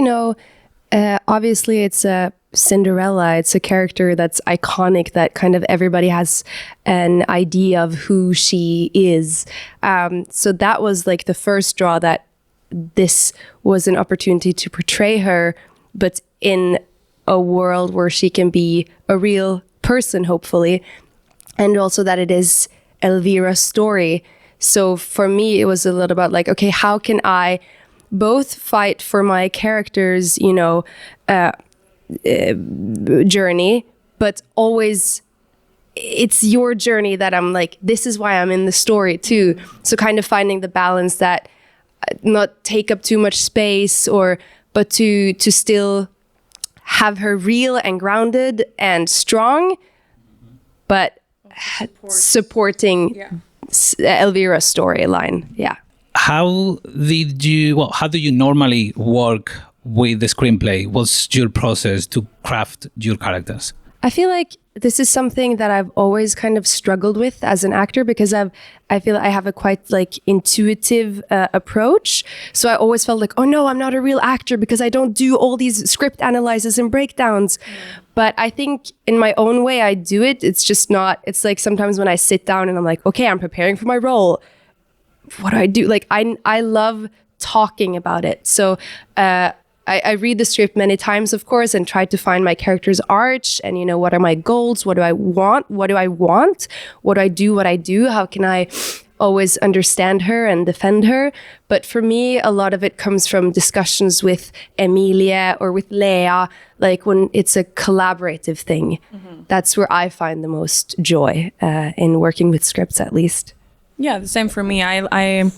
obviously it's a Cinderella. It's a character that's iconic, that kind of everybody has an idea of who she is. So that was like the first draw, that this was an opportunity to portray her, but in a world where she can be a real person, hopefully, and also that it is Elvira's story. So for me, it was a little about like, okay, how can I both fight for my character's, journey, but always it's your journey that I'm like, this is why I'm in the story too. So kind of finding the balance that not take up too much space, but to still have her real and grounded and strong, but supporting Elvira's storyline. Yeah. How do you normally work with the screenplay? What's your process to craft your characters? I feel like this is something that I've always kind of struggled with as an actor, because I feel I have a quite like intuitive approach. So I always felt like, oh no, I'm not a real actor because I don't do all these script analyses and breakdowns. But I think in my own way I do it. It's just not, it's like sometimes when I sit down and I'm like, okay, I'm preparing for my role. What do I do? Like I love talking about it. So I read the script many times, of course, and try to find my character's arch and, what are my goals? What do I want? What do I want? What do I do? What I do? How can I always understand her and defend her? But for me, a lot of it comes from discussions with Emilia or with Lea, like when it's a collaborative thing. Mm-hmm. That's where I find the most joy in working with scripts, at least. Yeah, the same for me. I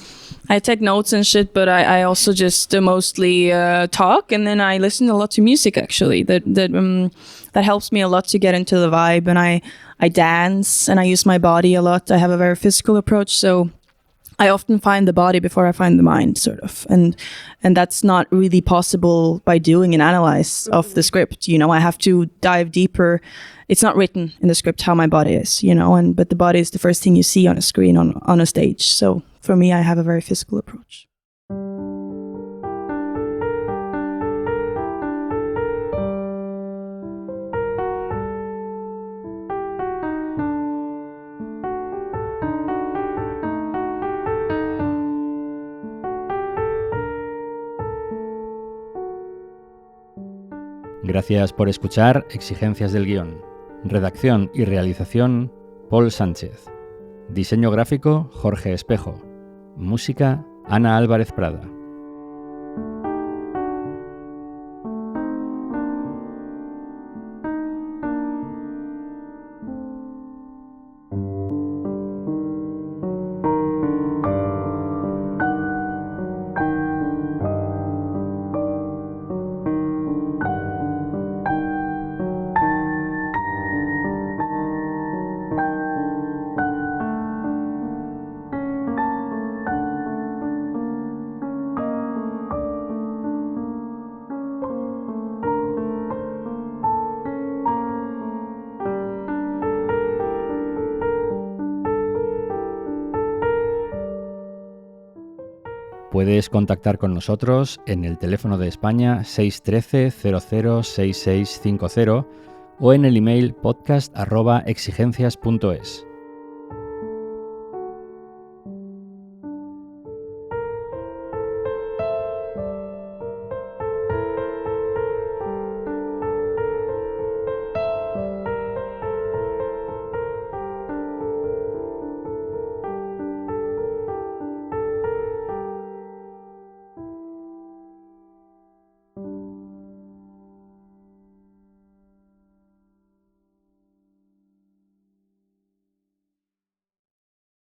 take notes and shit, but I also just mostly talk, and then I listen a lot to music. Actually, that helps me a lot to get into the vibe, and I dance and I use my body a lot. I have a very physical approach, so I often find the body before I find the mind, sort of, and that's not really possible by doing an analyze of the script. I have to dive deeper. It's not written in the script how my body is, but the body is the first thing you see on a screen, on a stage. So for me, I have a very physical approach. Gracias por escuchar Exigencias del Guión. Redacción y realización, Paul Sánchez. Diseño gráfico, Jorge Espejo. Música, Ana Álvarez Prada. Puedes contactar con nosotros en el teléfono de España 613 006650 o en el email podcast@exigencias.es.